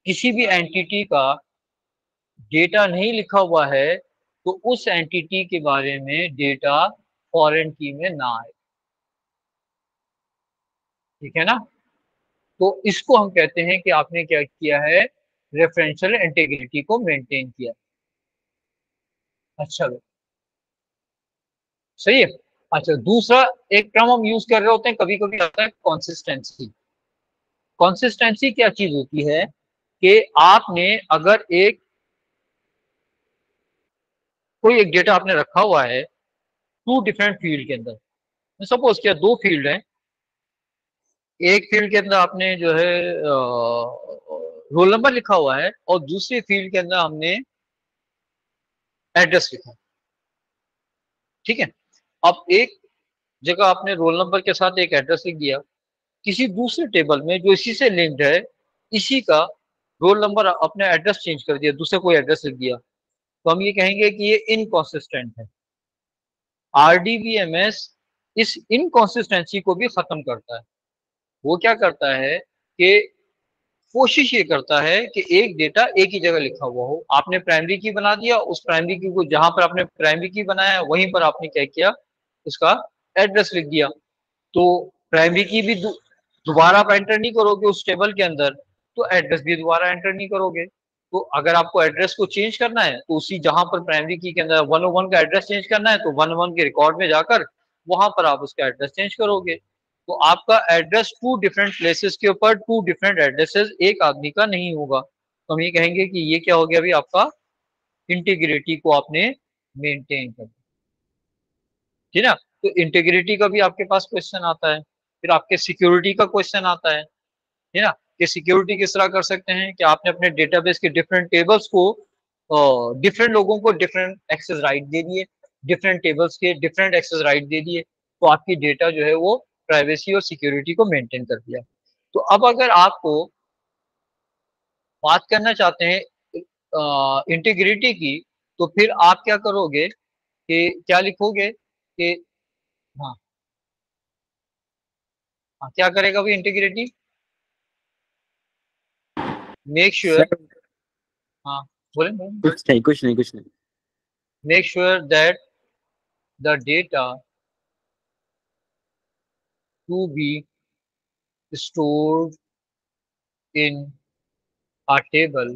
Speaker 1: किसी भी एंटिटी का डेटा नहीं लिखा हुआ है, तो उस एंटिटी के बारे में डेटा फॉरेन की में ना आए, ठीक है ना। तो इसको हम कहते हैं कि आपने क्या किया है, रेफरेंशियल इंटीग्रिटी को मेंटेन किया। अच्छा, सही है। अच्छा, दूसरा एक टर्म हम यूज कर रहे होते हैं कभी कभी, आता है कंसिस्टेंसी। कंसिस्टेंसी क्या चीज होती है कि आपने अगर कोई एक डेटा आपने रखा हुआ है 2 डिफरेंट फील्ड के अंदर, सपोज किया 2 फील्ड है, एक फील्ड के अंदर आपने जो है रोल नंबर लिखा हुआ है, और दूसरी फील्ड के अंदर हमने एड्रेस लिखा है, ठीक है। अब एक जगह आपने रोल नंबर के साथ एक एड्रेस लिख दिया, किसी दूसरे टेबल में जो इसी से लिंक्ड है, इसी का रोल नंबर अपने एड्रेस चेंज कर दिया, दूसरे कोई एड्रेस लिख दिया, तो हम ये कहेंगे कि ये इनकॉन्सिस्टेंट है। RDBMS इस इनकॉन्सिस्टेंसी को भी खत्म करता है। वो क्या करता है कि कोशिश ये करता है कि एक डेटा एक ही जगह लिखा हुआ हो। आपने प्राइमरी की बना दिया, उस प्राइमरी की को जहां पर आपने प्राइमरी की बनाया वहीं पर आपने क्या किया, उसका एड्रेस लिख दिया। तो प्राइमरी की भी दोबारा आप एंटर नहीं करोगे उस टेबल के अंदर, तो एड्रेस भी दोबारा एंटर नहीं करोगे। तो अगर आपको एड्रेस को चेंज करना है, तो उसी जहां पर प्राइमरी की के अंदर 101 का एड्रेस चेंज करना है, तो 101 के रिकॉर्ड में जाकर वहां पर आप उसका एड्रेस चेंज करोगे। तो आपका एड्रेस 2 डिफरेंट प्लेसेस के ऊपर 2 डिफरेंट एड्रेसेस एक आदमी का नहीं होगा। तो हम ये कहेंगे कि ये क्या हो गया, अभी आपका इंटीग्रिटी को आपने मेंटेन कर, ठीक है ना। तो इंटीग्रिटी का भी आपके पास क्वेश्चन आता है, फिर आपके सिक्योरिटी का क्वेश्चन आता है ना, कि सिक्योरिटी किस तरह कर सकते हैं कि आपने अपने डेटाबेस के डिफरेंट टेबल्स को डिफरेंट लोगों को डिफरेंट एक्सेस राइट दे दिए, डिफरेंट टेबल्स के डिफरेंट एक्सेस राइट दे दिए, तो आपकी डेटा जो है वो प्राइवेसी और सिक्योरिटी को मेंटेन कर दिया। तो अब अगर आपको बात करना चाहते हैं इंटीग्रिटी की, तो फिर आप क्या करोगे कि क्या लिखोगे कि हाँ, हाँ क्या करेगा भाई इंटीग्रिटी? मेक श्योर,
Speaker 3: सर
Speaker 1: हाँ बोले बोले,
Speaker 3: कुछ नहीं।
Speaker 1: Make sure that the data to be stored in a table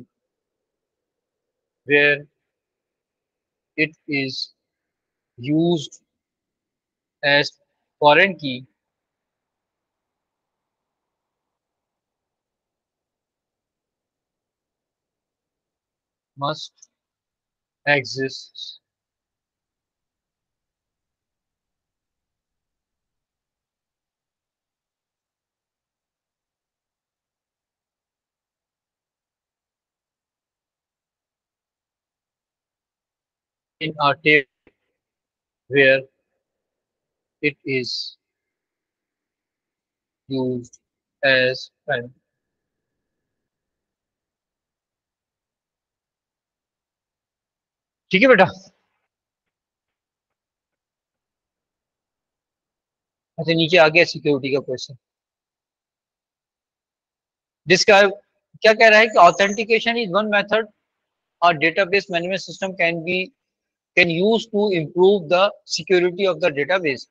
Speaker 1: where it is used as foreign key must exist in a table where it is used as foreign. ठीक है बेटा? अच्छा नीचे आ गया सिक्योरिटी का क्वेश्चन। डिस्क्राइब, क्या कह रहा है कि ऑथेंटिकेशन इज वन मेथड और database management system can use to improve the security of the database.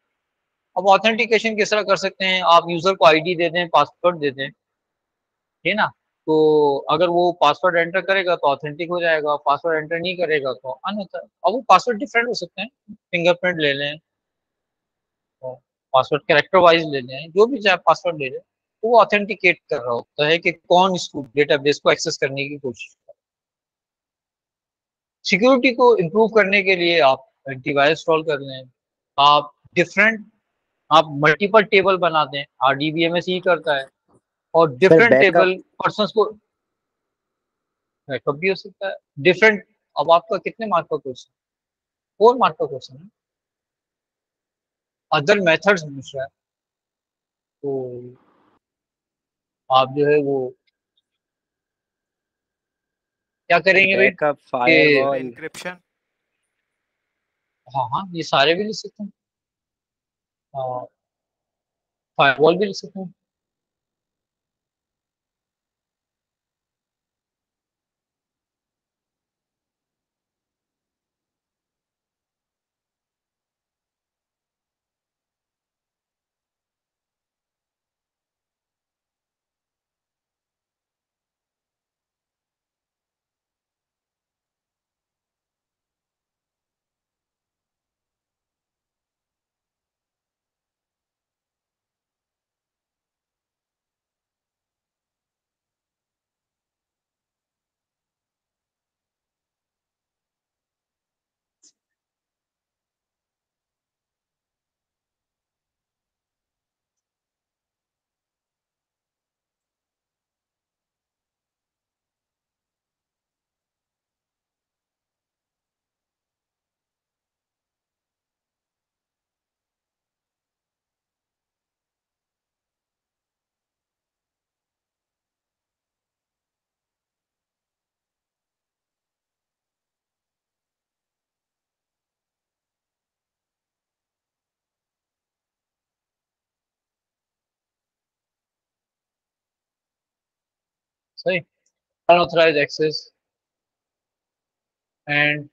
Speaker 1: अब ऑथेंटिकेशन किस तरह कर सकते हैं? आप यूजर को आईडी दे दें, पासवर्ड दे दें, है ना, तो अगर वो पासवर्ड एंटर करेगा तो ऑथेंटिक हो जाएगा, पासवर्ड एंटर नहीं करेगा तो अनऑथेंटिक। अब वो पासवर्ड डिफरेंट हो सकते हैं, फिंगरप्रिंट ले लें, तो पासवर्ड कैरेक्टर वाइज ले लें, जो भी चाहे पासवर्ड ले लें, तो वो ऑथेंटिकेट कर रहा होता है कि कौन इस डेटाबेस को एक्सेस करने की कोशिश कर रहा है। सिक्योरिटी को इम्प्रूव करने के लिए आप एंटीवायरस इंस्टॉल कर लें, आप डिफरेंट, आप मल्टीपल टेबल बना दें, RDBMS ही करता है, और
Speaker 3: sir
Speaker 1: different
Speaker 3: backup
Speaker 1: table persons को बैकअप भी हो सकता है डिफरेंट। अब आपका कितने मार्क का क्वेश्चन? 4 मार्क का क्वेश्चन है, अदर मेथड्स पूछ रहा है, तो आप जो है वो क्या
Speaker 3: सर
Speaker 1: करेंगे भाई
Speaker 3: बैकअप
Speaker 1: कि
Speaker 3: फायरवॉल
Speaker 4: एनक्रिप्शन।
Speaker 1: हाँ हाँ ये सारे भी लिख सकते हैं, फायरवॉल भी लिख सकते हैं। सही, अनऑथराइज्ड एक्सेस एंड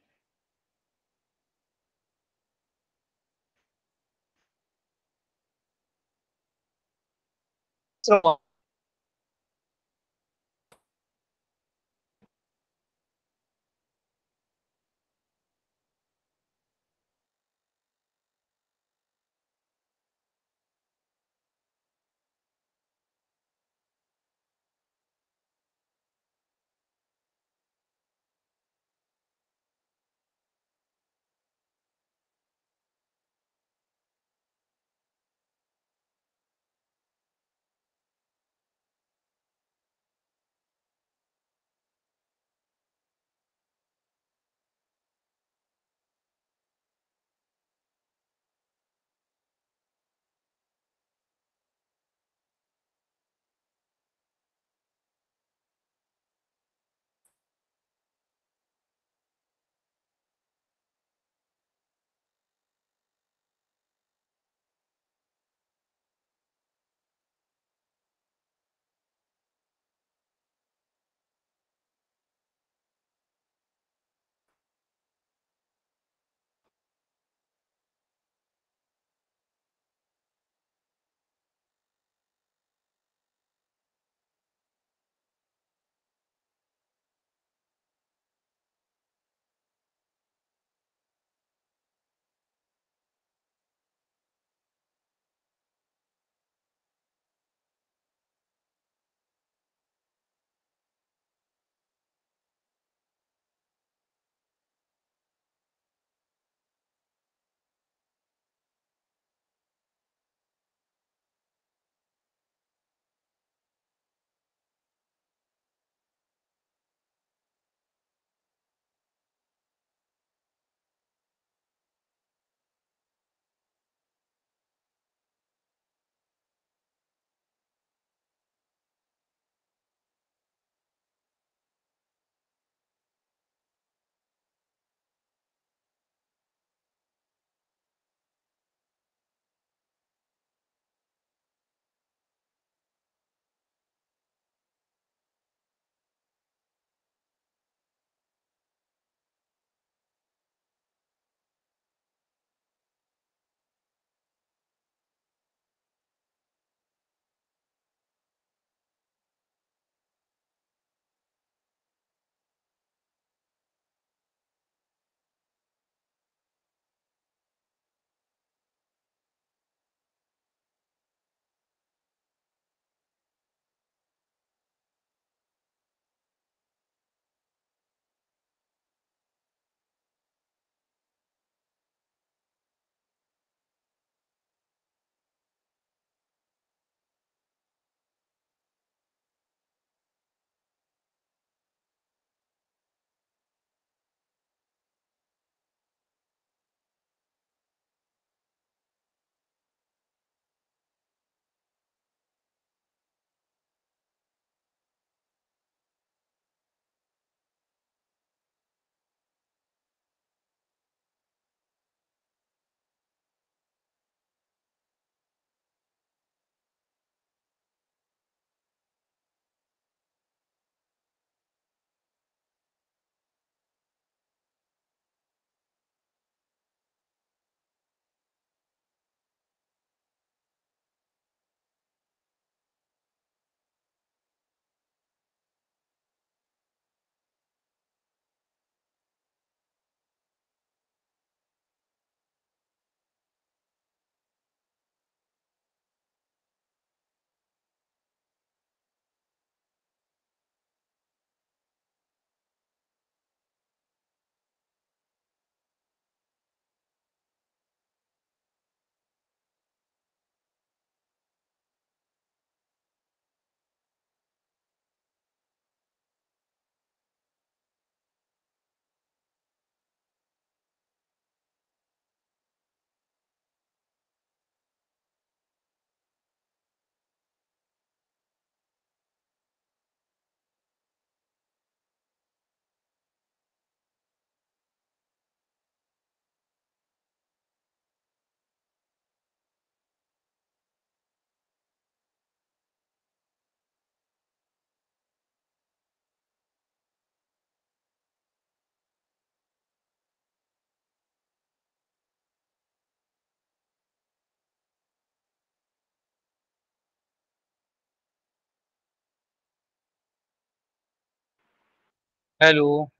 Speaker 1: हेलो,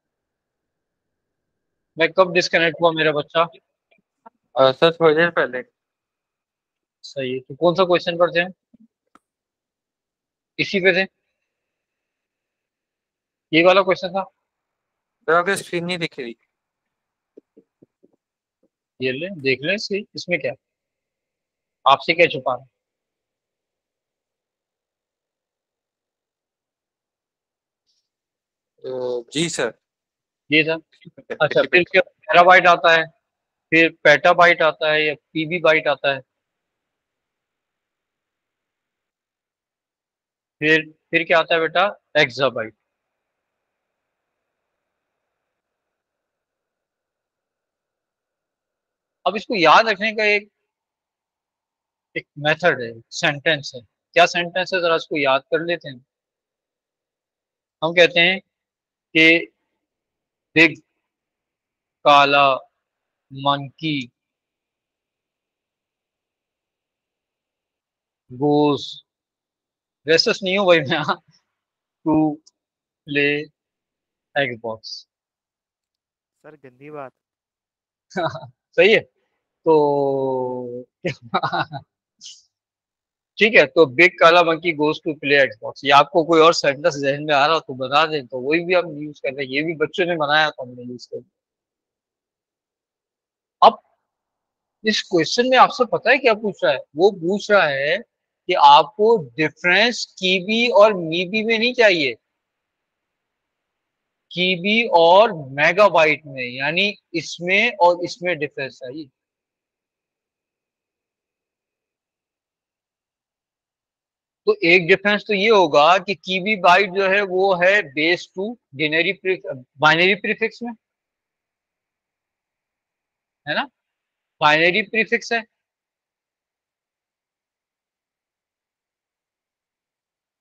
Speaker 1: मैं कब डिस्कनेक्ट हुआ मेरा बच्चा?
Speaker 5: सर थोड़ी देर पहले।
Speaker 1: सही है, तो कौन सा क्वेश्चन पर थे हम? इसी पे थे, ये वाला क्वेश्चन था।
Speaker 5: सर आपकी स्क्रीन नहीं दिख रही।
Speaker 1: ये ले देख लें, इसकी इसमें क्या है? आपसे क्या छुपा है?
Speaker 5: जी सर।
Speaker 1: ये था। अच्छा, फिर क्या टेराबाइट आता है, फिर पेटाबाइट आता है या पीबी बाइट आता है, फिर क्या आता है बेटा? एक्साबाइट। अब इसको याद रखने का एक मेथड है, सेंटेंस है। क्या सेंटेंस है, जरा इसको याद कर लेते हैं। हम कहते हैं कि बिग काला मंकी गोस, रेसेस नहीं हूँ भाई मैं, टू प्ले एक्सबॉक्स।
Speaker 4: सर गंदी बात।
Speaker 1: सही है, तो ठीक है, तो बिग काला monkey goes to play Xbox. ये आपको कोई और सेंटेंस जहन में आ रहा हो तो बता दें, तो वही भी हम यूज कर रहे हैं। ये भी बच्चों ने बनाया तो हमने यूज कर दिया। अब इस क्वेश्चन में आपसे पता है क्या पूछ रहा है? वो पूछ रहा है कि आपको डिफरेंस कीबी और मीबी में नहीं चाहिए, कीबी और मेगाबाइट में, यानी इसमें और इसमें डिफरेंस चाहिए। तो एक डिफरेंस तो ये होगा कि कीबी बाइट जो है वो है बेस टू डिनरी बाइनरी प्रीफिक्स में, है ना? बाइनरी प्रीफिक्स है,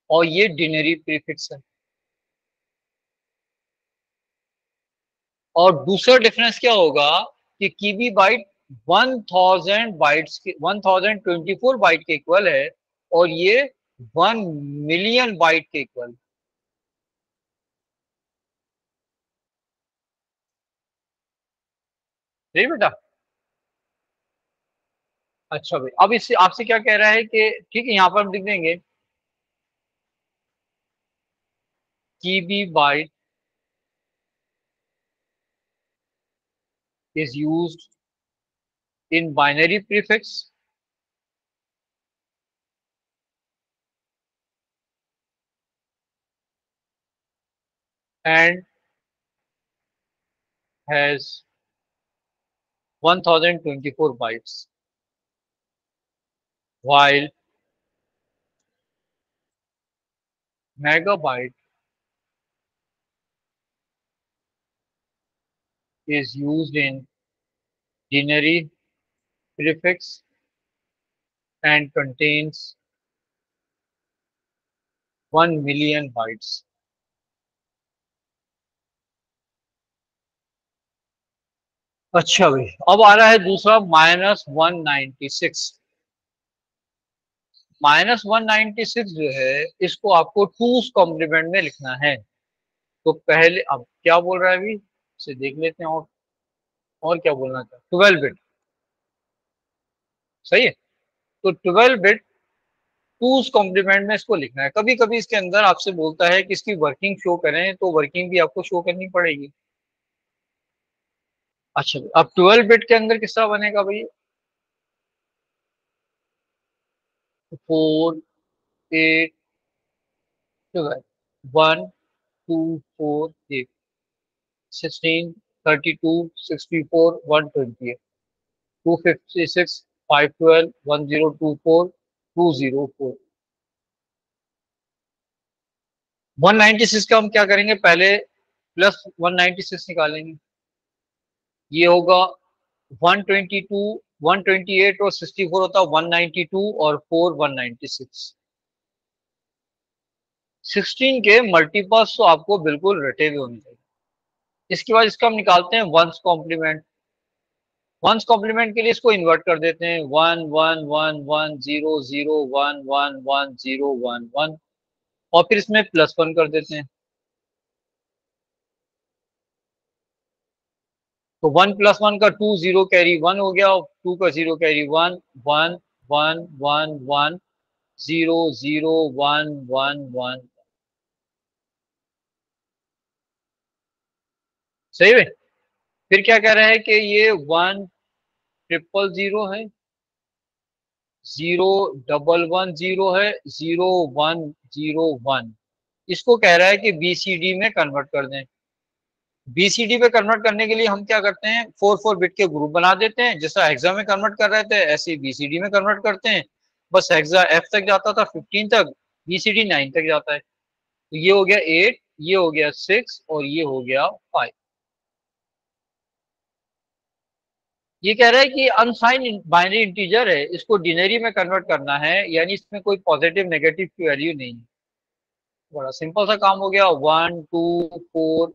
Speaker 1: और ये डिनरी प्रीफिक्स है। और दूसरा डिफरेंस क्या होगा कि कीबी बाइट 1000 बाइट्स के 1024 बाइट के इक्वल है, और ये 1 मिलियन बाइट के इक्वल। सही बेटा। अच्छा भाई, अब इससे आपसे क्या कह रहा है कि ठीक है, यहां पर हम लिख देंगे कीबी bite is used in binary prefix and has 1024 bytes, while megabyte is used in binary prefix and contains 1 million bytes। अच्छा भाई, अब आ रहा है दूसरा -196। -196 जो है, इसको आपको टूस कॉम्प्लीमेंट में लिखना है। तो पहले अब क्या बोल रहा है अभी, इसे देख लेते हैं। और क्या बोलना था? 12 बिट। सही है, तो 12 बिट टूस कॉम्प्लीमेंट में इसको लिखना है। कभी कभी इसके अंदर आपसे बोलता है कि इसकी वर्किंग शो करें, तो वर्किंग भी आपको शो करनी पड़ेगी। अच्छा, अब 12 बिट के अंदर किस तरह बनेगा भाई? 4 8 12, 1 2 4 8 16 32 64 128 256 512 1024 204। 196 का हम क्या करेंगे, पहले प्लस 196 निकालेंगे। ये होगा 122 128 और 64 होता है 192 और 4 196। 16 के मल्टीपल्स तो आपको बिल्कुल रटे हुए होने चाहिए। इसके बाद इसका हम निकालते हैं वंस कॉम्प्लीमेंट। वंस कॉम्प्लीमेंट के लिए इसको इन्वर्ट कर देते हैं, 1 1 1 1 0 0 1 1 1 0 1 1, और फिर इसमें +1 कर देते हैं। तो 1 + 1 का 2, 0 कैरी 1 हो गया, 2 का 0 कैरी 1, 1 1 1 1 0 0 1 1 1। सही है। फिर क्या कह रहा है कि ये 1 ट्रिपल 0 है, 0 डबल 1 0 है, 0 1 0 1। इसको कह रहा है कि बीसीडी में कन्वर्ट कर दें। बीसीडी पे कन्वर्ट करने के लिए हम क्या करते हैं, 4 बिट के ग्रुप बना देते हैं, जैसा हेक्सा में कन्वर्ट कर रहे थे ऐसे ही बीसीडी में कन्वर्ट करते हैं। बस हेक्सा एफ तक जाता था 15 तक, बीसीडी 9 तक जाता है। तो ये हो गया 8, ये हो गया 6 और ये हो गया 5। ये कह रहा है कि अनसाइन बाइनरी इंटीजर है, इसको डिनरी में कन्वर्ट करना है, यानी इसमें कोई पॉजिटिव नेगेटिव की वैल्यू नहीं है। बड़ा सिंपल सा काम हो गया। 1 2 4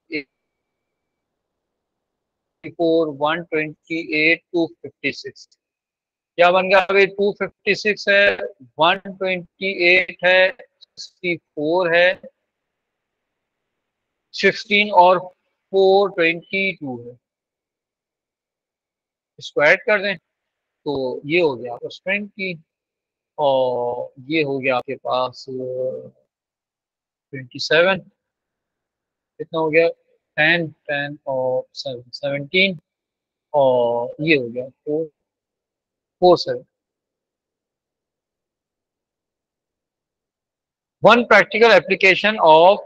Speaker 1: 4 128 256। क्या बन गया अभी, 256 है, 128 है, 64 है, 16 और 422 है। इसको ऐड कर दें तो ये हो गया आपका स्ट्रिंग की, और ये हो गया आपके पास 27। कितना हो गया, 10 10 और 7 17, और ये हो गया 4 4 7। One practical application of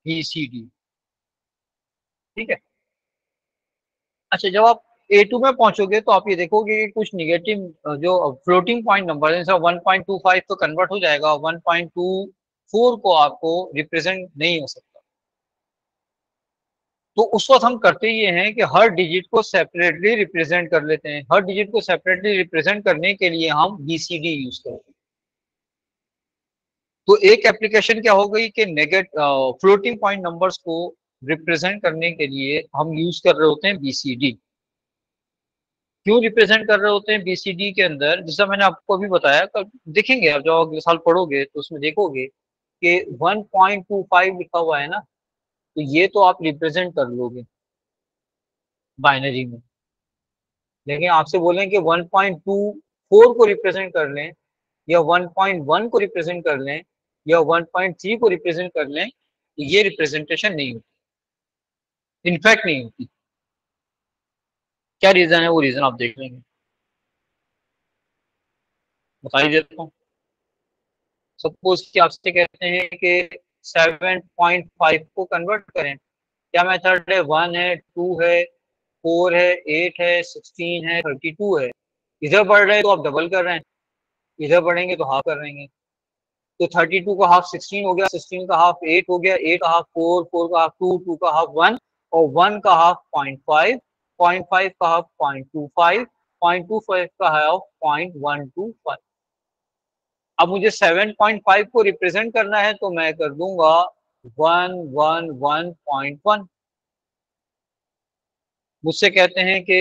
Speaker 1: BCD. ठीक है। अच्छा, जब आप A2 में पहुंचोगे तो आप ये देखोगे कि कुछ निगेटिव जो फ्लोटिंग पॉइंट नंबर है, जैसे 1.25 तो कन्वर्ट हो जाएगा, 1.24 को आपको रिप्रेजेंट नहीं हो सकता। तो उस वक्त हम करते ये हैं कि हर डिजिट को सेपरेटली रिप्रेजेंट कर लेते हैं। हर डिजिट को सेपरेटली रिप्रेजेंट करने के लिए हम बीसीडी यूज करते हैं। तो एक एप्लीकेशन क्या हो गई कि फ्लोटिंग पॉइंट नंबर्स को रिप्रेजेंट करने के लिए हम यूज कर रहे होते हैं बीसीडी। क्यों रिप्रेजेंट कर रहे होते हैं बीसीडी के अंदर, जैसा मैंने आपको अभी बताया, कल देखेंगे आप जब अगले साल पढ़ोगे तो उसमें देखोगे कि 1.25 लिखा हुआ है ना, तो ये तो आप रिप्रेजेंट कर लोगे बाइनरी में। लेकिन आपसे बोलें कि 1.24 को रिप्रेजेंट कर लें, या 1.1 को रिप्रेजेंट कर लें, या 1.3 को रिप्रेजेंट कर लें, तो ये रिप्रेजेंटेशन नहीं होती, इनफैक्ट नहीं होती। क्या रीजन है, वो रीजन आप देख लेंगे, बता ही देता हूँ। सपोज कि आपसे कहते हैं कि 7.5 को कन्वर्ट करें, क्या मेथड है, 1 है, 2 है, 4 है, 8 है, 16 है, 32 है। इधर बढ़ रहे हैं तो आप डबल कर रहे हैं, इधर बढ़ेंगे तो हाफ कर रहे हैं। तो 32 का हाफ 16 हो गया, 16 का हाफ 8 हो गया, 8 का हाफ 4, 4 का हाफ 2, 2 का हाफ 1, और 1 का हाफ 0.5, 0.5 का हाफ 0.25, 0.25 का हाफ 0.125। अब मुझे 7.5 को रिप्रेजेंट करना है तो मैं कर दूंगा 111.1। मुझसे कहते हैं कि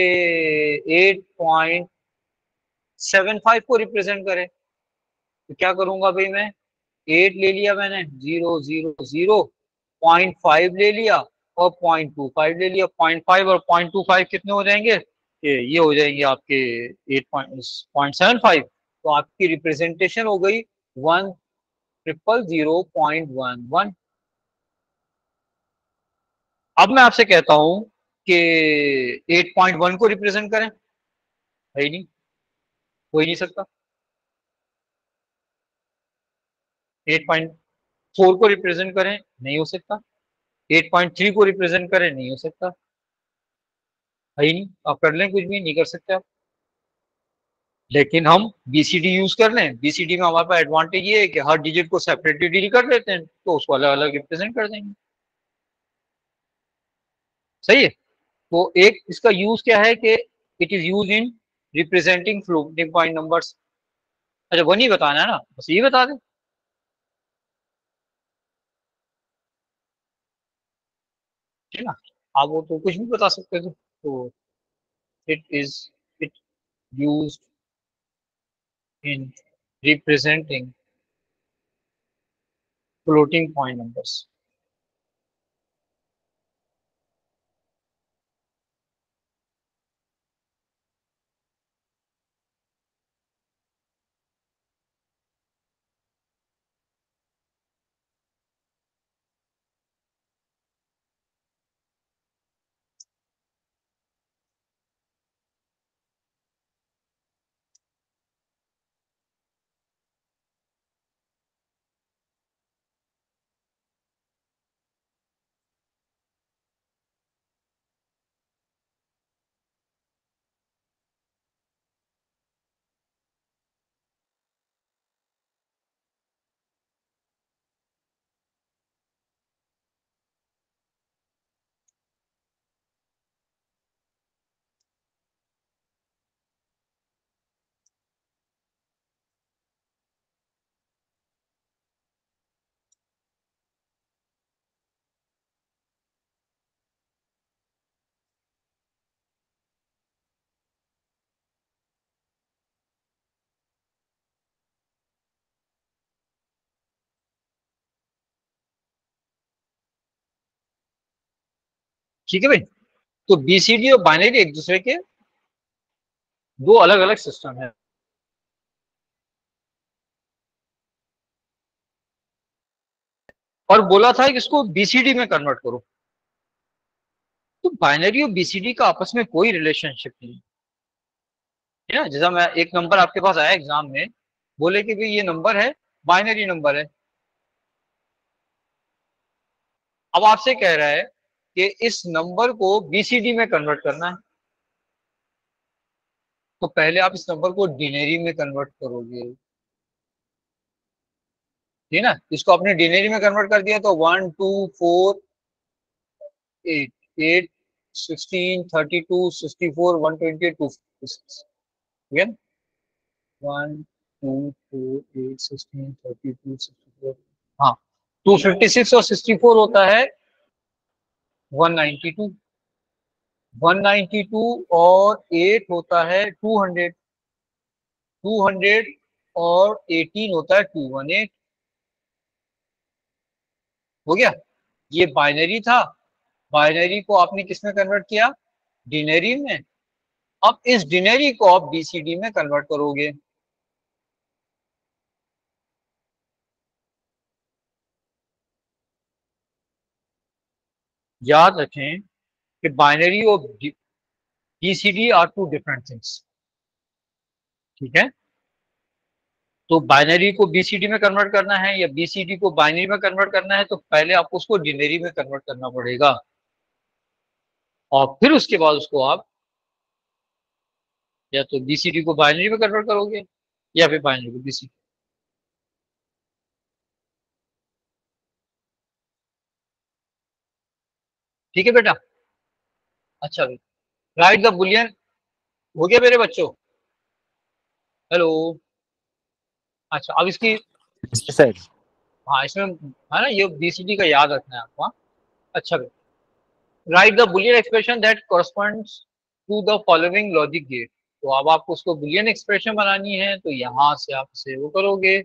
Speaker 1: 8.75 को रिप्रेजेंट करें, तो क्या करूंगा भाई, मैं 8 ले लिया मैंने, 0 0 0, 0.5 ले लिया और 0.25 ले लिया। 0.5 और 0.25 कितने हो जाएंगे, ये हो जाएंगे आपके 8.75। तो आपकी रिप्रेजेंटेशन हो गई 1,000.11। अब मैं आपसे कहता हूं कि 8.1 को रिप्रेजेंट करें, है ही नहीं, हो ही नहीं सकता। 8.4 को रिप्रेजेंट करें, नहीं हो सकता। 8.3 को रिप्रेजेंट करें, नहीं हो सकता, है ही नहीं। आप कर लें, कुछ भी नहीं कर सकते आप। लेकिन हम बीसीडी यूज कर लें, बीसीडी में हमारे पास एडवांटेज ये है कि हर डिजिट को सेपरेटली डील कर लेते हैं, तो उसको अलग अलग रिप्रेजेंट कर देंगे। सही है। तो एक इसका यूज क्या है कि it is use in representing floating point numbers. अच्छा, वो नहीं बताना है ना, बस ये बता दें। ठीक है ना, आप वो तो कुछ भी बता सकते थे। तो it is it use in representing floating point numbers. ठीक है भाई। तो बीसीडी और बाइनरी एक दूसरे के दो अलग अलग सिस्टम है। और बोला था कि इसको बीसीडी में कन्वर्ट करो। तो बाइनरी और बीसीडी का आपस में कोई रिलेशनशिप नहीं है ना। जैसा मैं एक नंबर आपके पास आया एग्जाम में, बोले कि भाई ये नंबर है, बाइनरी नंबर है। अब आपसे कह रहा है कि इस नंबर को बीसीडी में कन्वर्ट करना है, तो पहले आप इस नंबर को डिनरी में कन्वर्ट करोगे, ठीक है ना। इसको आपने डिनरी में कन्वर्ट कर दिया तो 1 2 4 8 8 16 32 64 128 256, ठीक है। 1 2 4 8 16 32 64, हाँ 256 और 64 होता है 192, 192 और 8 होता है 200, 200 और 18 होता है 218। हो गया। ये बाइनरी था, बाइनरी को आपने किस में कन्वर्ट किया, डिनरी में। अब इस डिनरी को आप बीसीडी में कन्वर्ट करोगे। याद रखें कि बाइनरी और BCD are two different things, ठीक है। तो बाइनरी को बीसीडी में कन्वर्ट करना है या बीसीडी को बाइनरी में कन्वर्ट करना है, तो पहले आपको उसको डिनरी में कन्वर्ट करना पड़ेगा, और फिर उसके बाद उसको आप या तो बीसीडी को बाइनरी में कन्वर्ट करोगे या फिर बाइनरी को बीसीडी। ठीक है बेटा। अच्छा भाई, राइट द बुलियन। हो गया मेरे बच्चों? हेलो। अच्छा अब इसकी,
Speaker 3: सर
Speaker 1: हाँ इसमें है ना, ये बीसीडी का याद रखना है आपको। हाँ? अच्छा भाई, write the Boolean expression that corresponds to the following logic gate. तो अब आपको उसको बुलियन एक्सप्रेशन बनानी है, तो यहाँ से आप इसे वो करोगे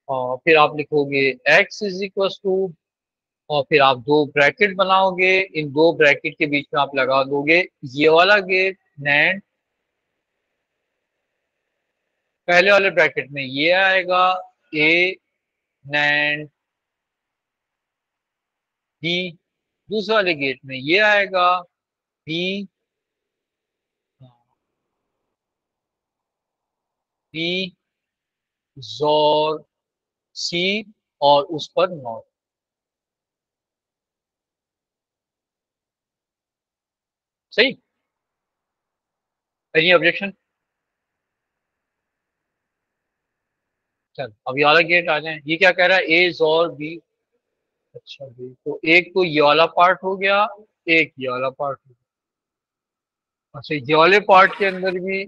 Speaker 1: और फिर आप लिखोगे x इज इक्वल टू, और फिर आप दो ब्रैकेट बनाओगे, इन दो ब्रैकेट के बीच में आप लगा दोगे ये वाला गेट नैंड। पहले वाले ब्रैकेट में ये आएगा ए नैंड बी, दूसरे वाले गेट में ये आएगा बी बी जोर सी और उस पर नॉट। सही। Any objection? चल अब ये वाला गेट आ जाए। ये क्या कह रहा है, ए जोर बी। अच्छा बी, तो एक तो ये वाला पार्ट हो गया, एक ये वाला पार्ट हो गया। अच्छा ये वाले पार्ट के अंदर भी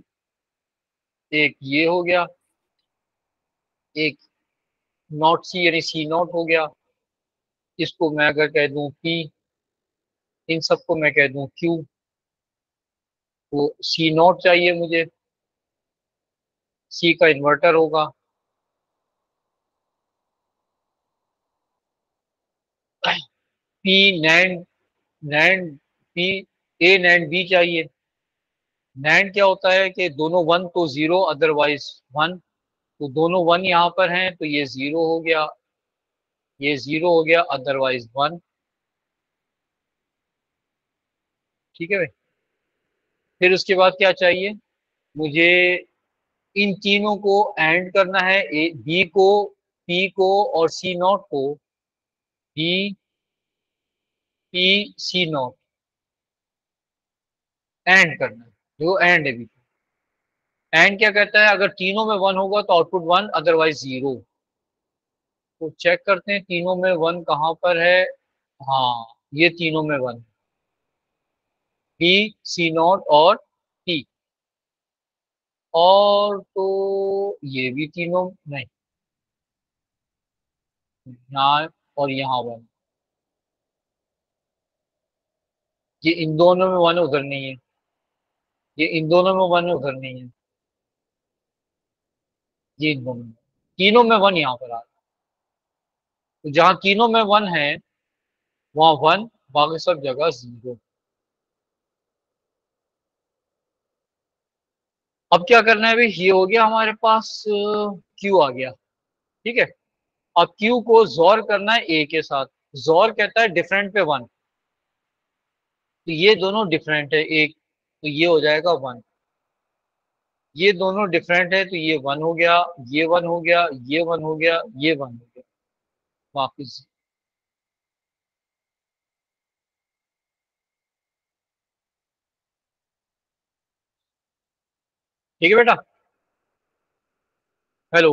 Speaker 1: एक ये हो गया, एक नॉट सी यानी सी नॉट हो गया। इसको मैं अगर कह दूं पी, इन सबको मैं कह दूं क्यू, तो सी नॉट चाहिए मुझे, सी का इन्वर्टर होगा। पी नैंड, नैंड पी, ए नैंड बी चाहिए। नैंड क्या होता है कि दोनों वन तो जीरो अदरवाइज वन, तो दोनों वन यहाँ पर हैं तो ये जीरो हो गया, ये जीरो हो गया अदरवाइज वन। ठीक है भाई। फिर उसके बाद क्या चाहिए मुझे, इन तीनों को एंड करना है, ए बी को, पी को और सी नॉट को, B P C not and करना है, जो एंड है। बी एंड क्या कहता है, अगर तीनों में वन होगा तो आउटपुट वन अदरवाइज जीरो। तो चेक करते हैं तीनों में वन कहाँ पर है। हाँ ये तीनों में वन, बी सी नॉट और टी। और तो ये भी तीनों नहीं, यहाँ और यहाँ वन, ये इन दोनों में वन उधर नहीं है, ये इन दोनों में वन उधर नहीं है, ये इन दोनों में, तीनों में वन यहाँ पर आ रहा है। तो जहाँ तीनों में वन है वहां वन बाकी सब जगह 0। अब क्या करना है भाई, ये हो गया हमारे पास, क्यू आ गया। ठीक है, अब क्यू को जोर करना है ए के साथ। जोर कहता है डिफरेंट पे 1, तो ये दोनों डिफरेंट है एक, तो ये हो जाएगा 1। ये दोनों डिफरेंट है तो ये 1 हो गया, ये 1 हो गया, ये 1 हो गया, ये 1 हो गया, वापिस। ठीक है बेटा। हेलो।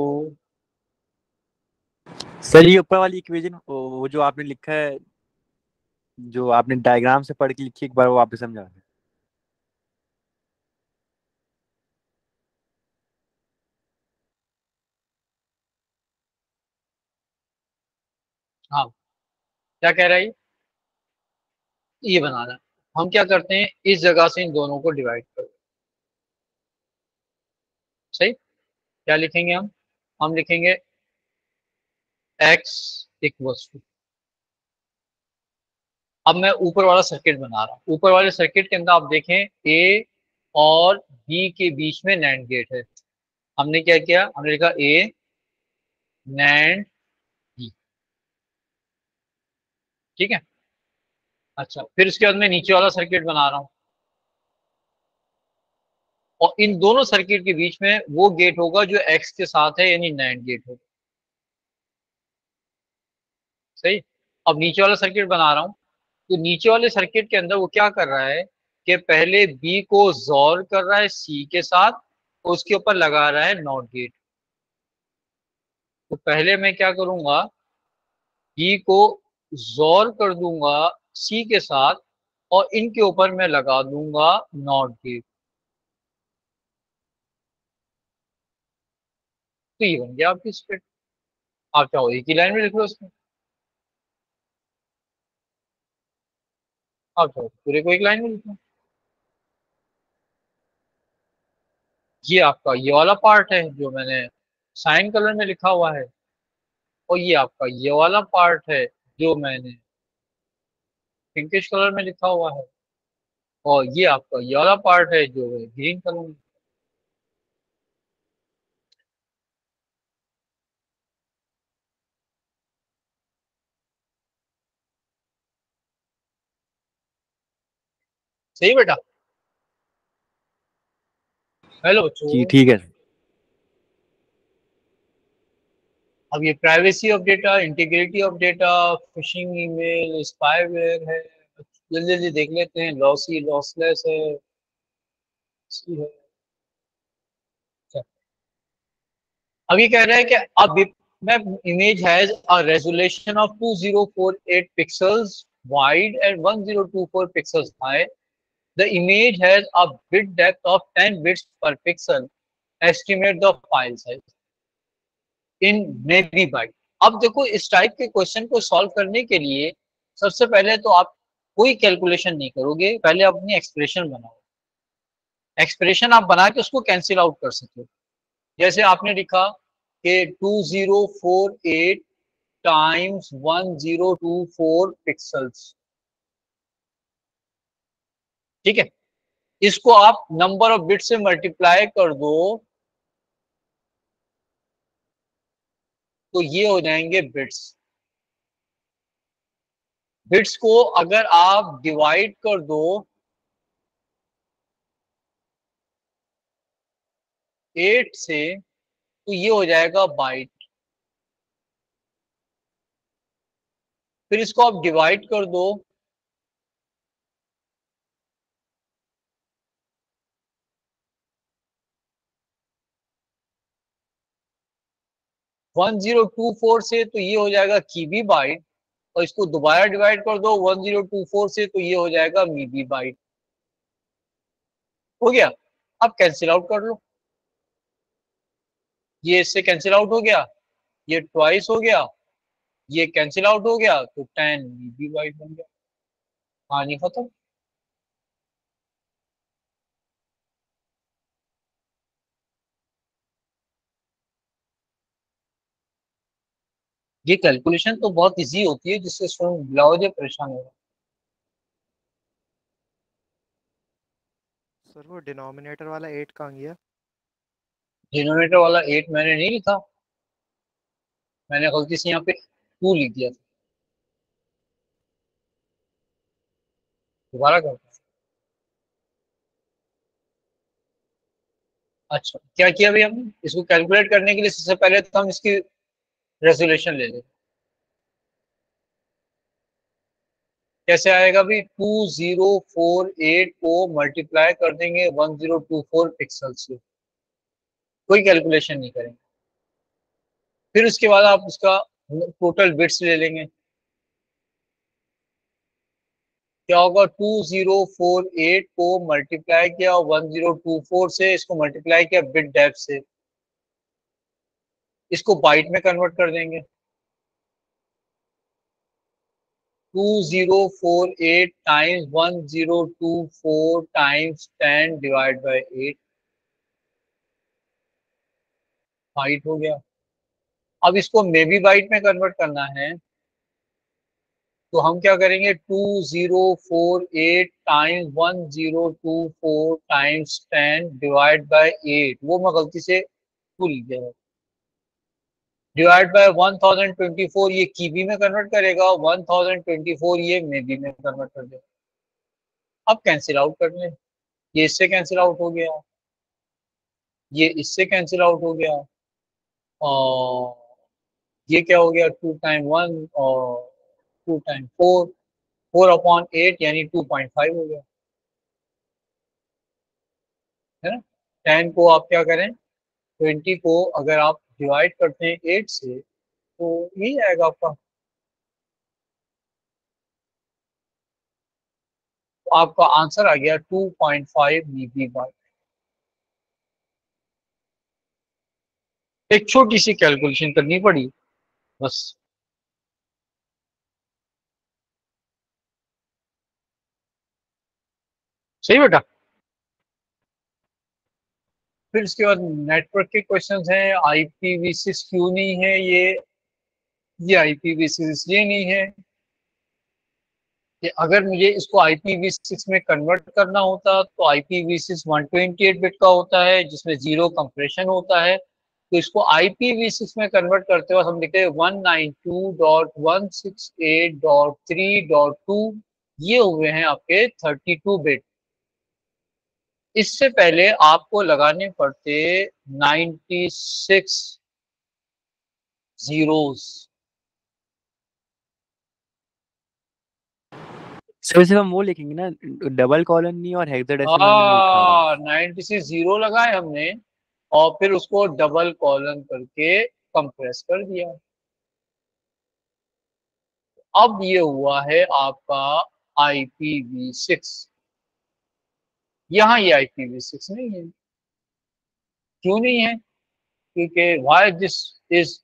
Speaker 3: सर ये ऊपर वाली इक्वेशन वो जो आपने लिखा है, जो आपने डायग्राम से पढ़ के लिखी, एक बार वो वापस समझा दें।
Speaker 1: हाँ, क्या कह रहा है ये बनाना है। हम क्या करते हैं, इस जगह से इन दोनों को डिवाइड कर, सही। क्या लिखेंगे हम लिखेंगे x इक्वल्स टू, अब मैं ऊपर वाला सर्किट बना रहा हूँ। ऊपर वाले सर्किट के अंदर आप देखें a और b के बीच में नैंड गेट है। हमने क्या किया, हमने लिखा a नैंड b। ठीक है, अच्छा फिर उसके बाद मैं नीचे वाला सर्किट बना रहा हूँ, और इन दोनों सर्किट के बीच में वो गेट होगा जो x के साथ है, यानी नैंड गेट होगा। सही। अब नीचे वाला सर्किट बना रहा हूँ, तो नीचे वाले सर्किट के अंदर वो क्या कर रहा है कि पहले बी को जोर कर रहा है सी के साथ, और उसके ऊपर लगा रहा है नॉट गेट। तो पहले मैं क्या करूंगा, बी को जोर कर दूंगा सी के साथ, और इनके ऊपर मैं लगा दूंगा नॉट गेट। तो ये बन गया आपकी स्क्रिप्ट। आप चाहो एक ही लाइन में लिख लो इसमें, आप चाहो पूरे को एक लाइन में लिखो। ये आपका ये वाला पार्ट है जो मैंने साइन कलर में लिखा हुआ है, और ये आपका ये वाला पार्ट है जो मैंने पिंकिश कलर में लिखा हुआ है, और ये आपका ये वाला पार्ट है जो है ग्रीन कलर में। सही बेटा। हेलो
Speaker 3: जी
Speaker 1: बच्चों।
Speaker 3: ठीक है।
Speaker 1: अब ये privacy of data, integrity of data, phishing email, spyware है, जल्दी जल्दी देख लेते हैं। लॉसी लॉसलेस है, सी है। अच्छा, अब ये कह रहा है कि अब map image has a resolution of 2048 pixels wide and 1024 pixels high. The image has a bit depth of 10 bits per pixel. Estimate the file size in megabyte. अब देखो इस टाइप के क्वेश्चन को सॉल्व करने के लिए सबसे पहले तो आप कोई कैलकुलेशन नहीं करोगे, पहले अपनी एक्सप्रेशन बनाओ। एक्सप्रेशन आप बना के उसको कैंसिल आउट कर सकते हो। जैसे आपने लिखा कि 2048 टाइम्स 1024 पिक्सल्स। ठीक है, इसको आप नंबर ऑफ बिट से मल्टीप्लाई कर दो, तो ये हो जाएंगे बिट्स। बिट्स को अगर आप डिवाइड कर दो 8 से, तो ये हो जाएगा बाइट। फिर इसको आप डिवाइड कर दो 1024 से, तो ये हो जाएगा कीबी बाइट। और इसको दोबारा डिवाइड कर दो 1024 से, तो ये हो जाएगा मीबी बाइट। हो गया। अब कैंसिल आउट कर लो, ये इससे कैंसिल आउट हो गया, ये ट्वाइस हो गया, ये कैंसिल आउट हो गया, तो 10 मीबी बाइट बन गया। कहानी खत्म। ये कैलकुलेशन तो बहुत इजी होती है, जिससे स्टूडेंट ब्लाउज परेशान होगा।
Speaker 4: सर वो डिनोमिनेटर वाला 8 कहाँ गया?
Speaker 1: डिनोमिनेटर वाला 8 मैंने नहीं लिखा, मैंने गलती से यहाँ पे 2 लिख दिया था। दोबारा करता हूँ। अच्छा क्या किया भाई हमने, इसको कैलकुलेट करने के लिए सबसे पहले तो हम इसकी रेजोल्यूशन ले लें। कैसे आएगा भाई, 2048 को मल्टीप्लाई कर देंगे 1024 पिक्सल से, कोई कैलकुलेशन नहीं करेंगे। फिर उसके बाद आप उसका टोटल बिट्स ले लेंगे, क्या होगा 2048 को मल्टीप्लाई किया 1024 से, इसको मल्टीप्लाई किया बिट डेप्थ से, इसको बाइट में कन्वर्ट कर देंगे। 2048 times 1024 times 10 divide by 8 byte हो गया। अब इसको मेबी बाइट में कन्वर्ट करना है तो हम क्या करेंगे, 2048 टाइम्स 1024 टाइम्स 10 डिवाइड बाय 8, वो मैं गलती से भूल गया, डिवाइड बाय 1024, ये कीबी में कन्वर्ट करेगा, 1024 ये मेबी में कन्वर्ट कर देगा। अब कैंसिल आउट कर लें, ये इससे कैंसिल आउट हो गया, ये इससे कैंसिल आउट हो गया, और ये क्या हो गया, 2 टाइम 1 और 2 टाइम 4, 4/8 यानी 2.5 हो गया, है ना। 10 को आप क्या करें, 20 को अगर आप डिवाइड करते हैं 8 से तो यही आएगा आपका, तो आपका आंसर आ गया 2.5 मीबी बाइट। एक छोटी सी कैलकुलेशन करनी पड़ी बस। सही बेटा। फिर इसके बाद नेटवर्क के क्वेश्चंस हैं, IPv6 क्यों नहीं है, ये IPv6 इसलिए नहीं है कि अगर मुझे इसको IPv6 में कन्वर्ट करना होता तो IPv6 128 बिट का होता है जिसमें 0 कंप्रेशन होता है, तो इसको IPv6 में कन्वर्ट करते वक्त हम लिखते हैं 192.168.3.2, ये हुए हैं आपके 32 बिट। इससे पहले आपको लगाने पड़ते 96 जीरोस।
Speaker 3: सर सिर्फ हम वो लिखेंगे ना, डबल कॉलन नहीं और हेक्साडेसिमल में नहीं लिखा होगा।
Speaker 1: 96 जीरो लगाए हमने और फिर उसको डबल कॉलन करके कंप्रेस कर दिया। अब ये हुआ है आपका IPv6। यहाँ ये IPv6 नहीं है, क्यों नहीं है, क्योंकि why this is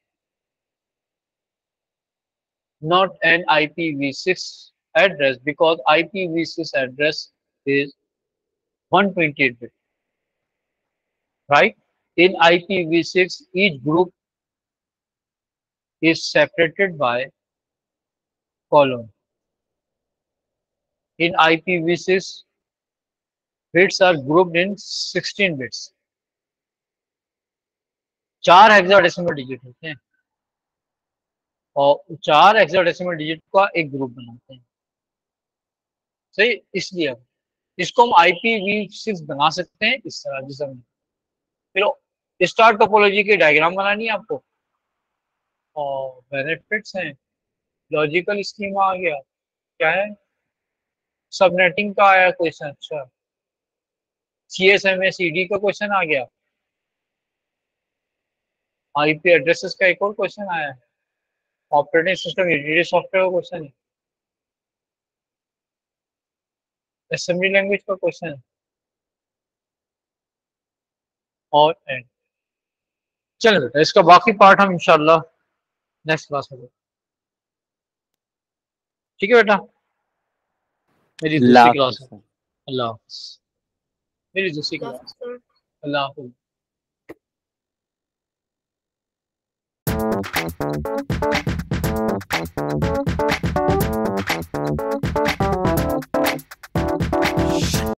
Speaker 1: not an IPv6 address, because IPv6 address is 128 bit, right? In IPv6 each group is separated by column. In IPv6 bits are grouped in 16 bits, 4 hexadecimal digit होते हैं और 4 hexadecimal digit का एक group बनाते हैं, सही। इसलिए इसको हम IPv6 बना सकते हैं इस तरह, जैसे फिर स्टार टोपोलॉजी की डायग्राम बनानी है आपको, और बेनिफिट्स हैं, लॉजिकल स्कीमा आ गया, क्या है, सबनेटिंग का आया क्वेश्चन, अच्छा CSMA-CD का क्वेश्चन आ गया, IP एड्रेसेस का एक और क्वेश्चन आया है, ऑपरेटिंग सिस्टम यूटिलिटी सॉफ्टवेयर का क्वेश्चन है, असेंबली लैंग्वेज का क्वेश्चन है, और एंड। चलो बेटा इसका बाकी पार्ट हम इंशाल्लाह नेक्स्ट क्लास में, ठीक है बेटा। मेरी दूसरी क्लास है, अल्लाह हाफ़िज़। मेरी दूसरी क्लास, अल्लाह हाफ़िज़।